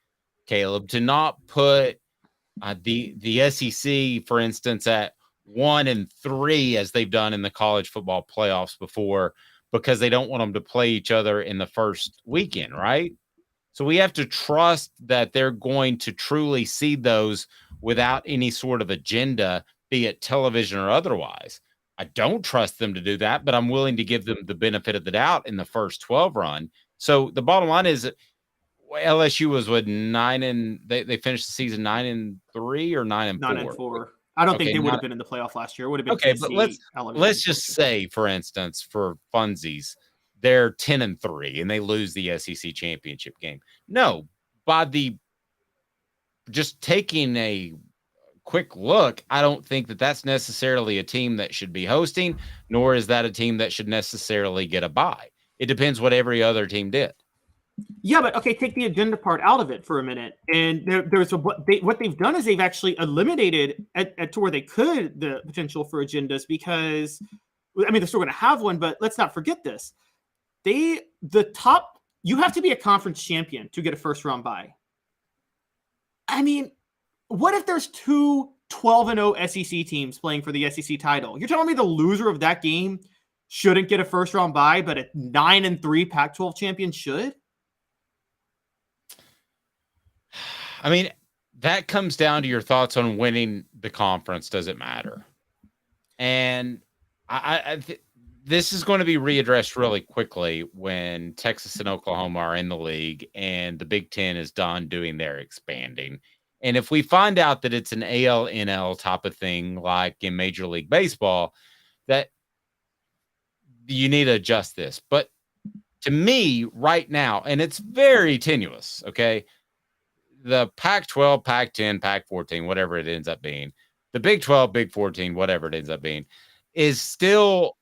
Speaker 3: Caleb, to not put the SEC, for instance, at 1 and 3 as they've done in the college football playoffs before, because they don't want them to play each other in the first weekend, right? So we have to trust that they're going to truly seed those without any sort of agenda, be it television or otherwise. I don't trust them to do that, but I'm willing to give them the benefit of the doubt in the first 12 run. So the bottom line is LSU was they finished the season 9-3 or 9-4?
Speaker 6: 9-4. I don't think they would have been in the playoff last year. It would have been
Speaker 3: okay, but let's just say, for instance, for funsies, they're 10-3 and they lose the SEC championship game. No, just taking a quick look, I don't think that that's necessarily a team that should be hosting, nor is that a team that should necessarily get a bye. It depends what every other team did.
Speaker 6: Yeah, but okay, take the agenda part out of it for a minute. And what they've done is they've actually eliminated to where they could the potential for agendas, because I mean, they're still going to have one, but let's not forget this. You have to be a conference champion to get a first round bye. I mean, what if there's two 12-0 SEC teams playing for the SEC title? You're telling me the loser of that game shouldn't get a first round bye, but a 9-3 Pac-12 champion should?
Speaker 3: I mean, that comes down to your thoughts on winning the conference. Does it matter? And this is going to be readdressed really quickly when Texas and Oklahoma are in the league and the Big Ten is done doing their expanding. And if we find out that it's an AL-NL type of thing, like in Major League Baseball, that you need to adjust this. But to me, right now, and it's very tenuous, okay? The Pac-12, Pac-10, Pac-14, whatever it ends up being, the Big 12, Big 14, whatever it ends up being, is still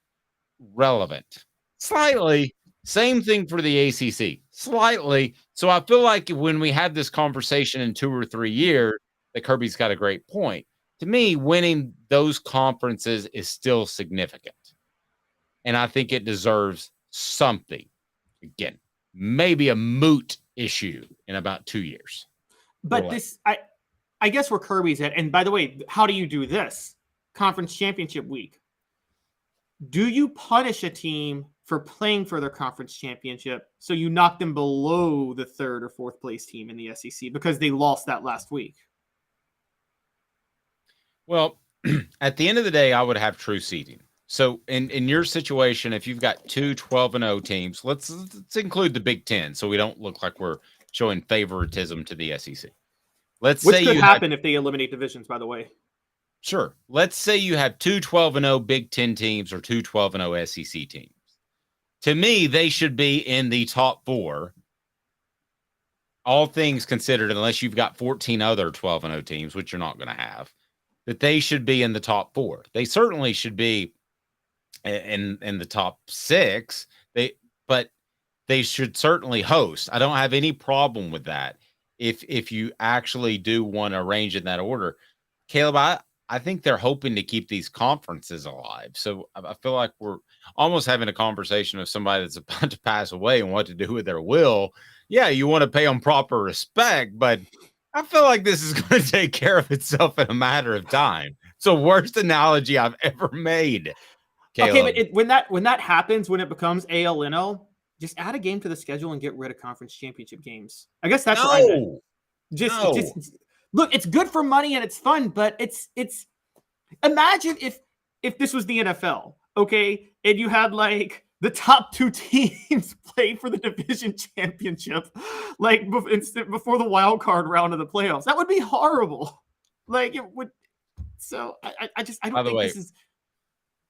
Speaker 3: relevant. Slightly. Same thing for the ACC. Slightly. So I feel like when we have this conversation in 2 or 3 years, that Kirby's got a great point. To me, winning those conferences is still significant. And I think it deserves something. Again, maybe a moot issue in about 2 years.
Speaker 6: But I guess where Kirby's at, and by the way, how do you do this? Conference championship week. Do you punish a team for playing for their conference championship so you knock them below the 3rd or 4th place team in the SEC because they lost that last week?
Speaker 3: Well, at the end of the day, I would have true seeding. So in your situation, if you've got two 12-0 teams, let's include the Big Ten so we don't look like we're showing favoritism to the SEC. Which
Speaker 6: could happen if they eliminate divisions, by the way.
Speaker 3: Sure. Let's say you have two 12-0 Big Ten teams or two 12-0 SEC teams. To me, they should be in the top 4. All things considered, unless you've got 14 other 12-0 teams, which you're not going to have, that they should be in the top 4. They certainly should be in the top 6. But they should certainly host. I don't have any problem with that. If you actually do want to arrange in that order, Caleb, I think they're hoping to keep these conferences alive. So I feel like we're almost having a conversation with somebody that's about to pass away and what to do with their will. Yeah, you want to pay them proper respect, but I feel like this is going to take care of itself in a matter of time. It's the worst analogy I've ever made. Caleb.
Speaker 6: Okay, but when that happens, when it becomes AL-NL, just add a game to the schedule and get rid of conference championship games. I guess that's what I meant. Just look, it's good for money and it's fun, but it's imagine if this was the NFL, okay, and you had like the top 2 teams play for the division championship, like before the wild card round of the playoffs. That would be horrible. Like it would. So I don't think this is.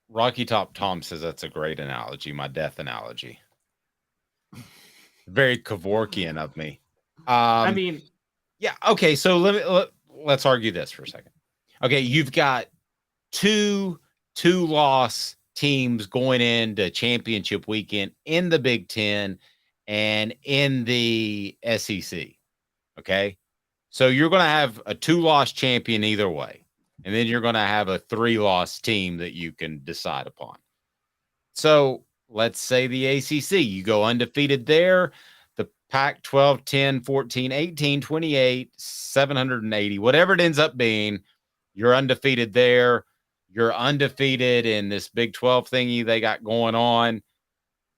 Speaker 3: Rocky Top Tom says that's a great analogy. My death analogy. Very Kevorkian of me.
Speaker 6: I mean,
Speaker 3: yeah. Okay. So let's argue this for a second. Okay. You've got two loss teams going into championship weekend in the Big Ten and in the SEC. Okay. So you're going to have a 2-loss champion either way. And then you're going to have a 3-loss team that you can decide upon. So let's say the ACC, you go undefeated there. The Pac-12, 10, 14, 18, 28, 780, whatever it ends up being, you're undefeated there. You're undefeated in this Big 12 thingy they got going on.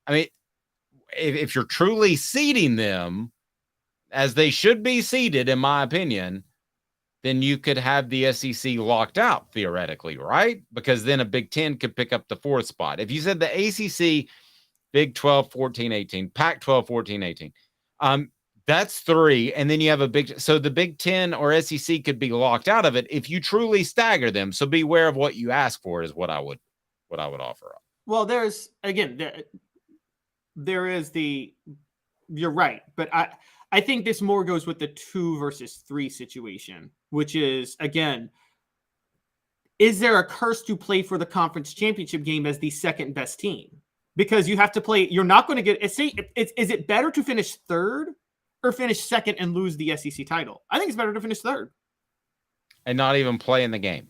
Speaker 3: I mean, if you're truly seeding them as they should be seeded, in my opinion, then you could have the SEC locked out theoretically, right? Because then a Big 10 could pick up the 4th spot. If you said the ACC, Big 12, 14, 18, Pac-12, 14, 18, that's 3. And then you have so the Big 10 or SEC could be locked out of it if you truly stagger them. So beware of what you ask for is what I would offer up.
Speaker 6: Well, there is you're right. But I think this more goes with the 2 versus 3 situation, which is, again, is there a curse to play for the conference championship game as the second best team? Because you have to play, you're not going to get, is it better to finish 3rd or finish 2nd and lose the SEC title? I think it's better to finish 3rd.
Speaker 3: And not even play in the game.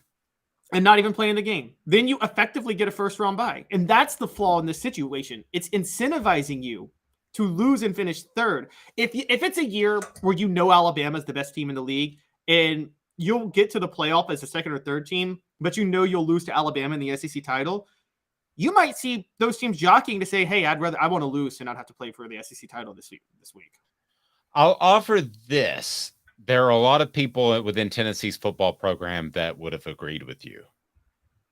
Speaker 6: and not even playing the game. Then you effectively get a first round bye. And that's the flaw in this situation. It's incentivizing you to lose and finish third. If it's a year where you know Alabama is the best team in the league and you'll get to the playoff as a second or third team, but you know you'll lose to Alabama in the SEC title, you might see those teams jockeying to say, hey, I want to lose and not have to play for the SEC title this week.
Speaker 3: I'll offer this. There are a lot of people within Tennessee's football program that would have agreed with you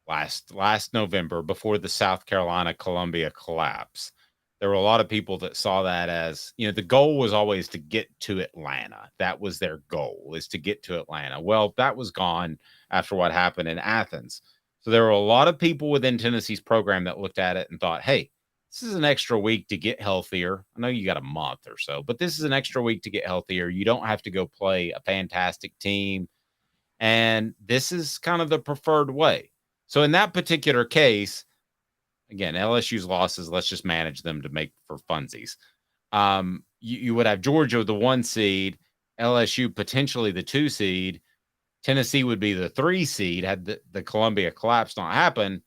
Speaker 3: last November before the South Carolina Columbia collapse. There were a lot of people that saw that as, the goal was always to get to Atlanta. That was their goal, is to get to Atlanta. Well, that was gone after what happened in Athens. So there were a lot of people within Tennessee's program that looked at it and thought, hey, this is an extra week to get healthier. I know you got a month or so, but this is an extra week to get healthier. You don't have to go play a fantastic team. And this is kind of the preferred way. So in that particular case, again, LSU's losses, let's just manage them to make for funsies. You would have Georgia the 1 seed, LSU potentially the 2 seed. Tennessee would be the 3 seed had the Columbia collapse not happen.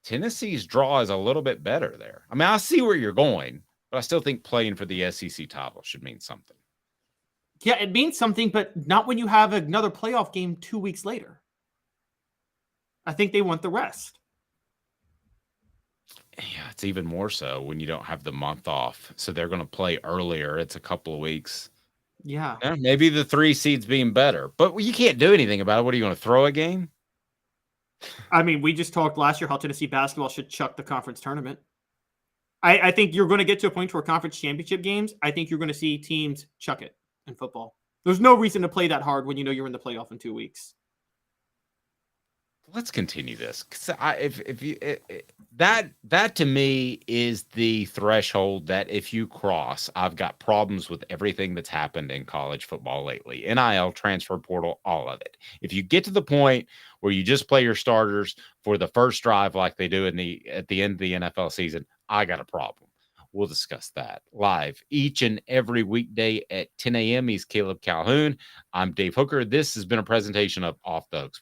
Speaker 3: Tennessee's draw is a little bit better there. I mean, I see where you're going, but I still think playing for the SEC title should mean something.
Speaker 6: Yeah, it means something, but not when you have another playoff game 2 weeks later. I think they want the rest.
Speaker 3: Yeah, it's even more so when you don't have the month off. So they're going to play earlier. It's a couple of weeks.
Speaker 6: Yeah.
Speaker 3: Maybe the 3 seeds being better, but you can't do anything about it. What are you going to throw a game?
Speaker 6: I mean, we just talked last year how Tennessee basketball should chuck the conference tournament. I think you're going to get to a point where conference championship games, I think you're going to see teams chuck it in football. There's no reason to play that hard when you know you're in the playoff in 2 weeks.
Speaker 3: Let's continue this. That to me is the threshold that if you cross, I've got problems with everything that's happened in college football lately. NIL, transfer portal, all of it. If you get to the point where you just play your starters for the first drive like they do at the end of the NFL season, I got a problem. We'll discuss that live each and every weekday at 10 a.m. He's Caleb Calhoun. I'm Dave Hooker. This has been a presentation of Off the Hooks.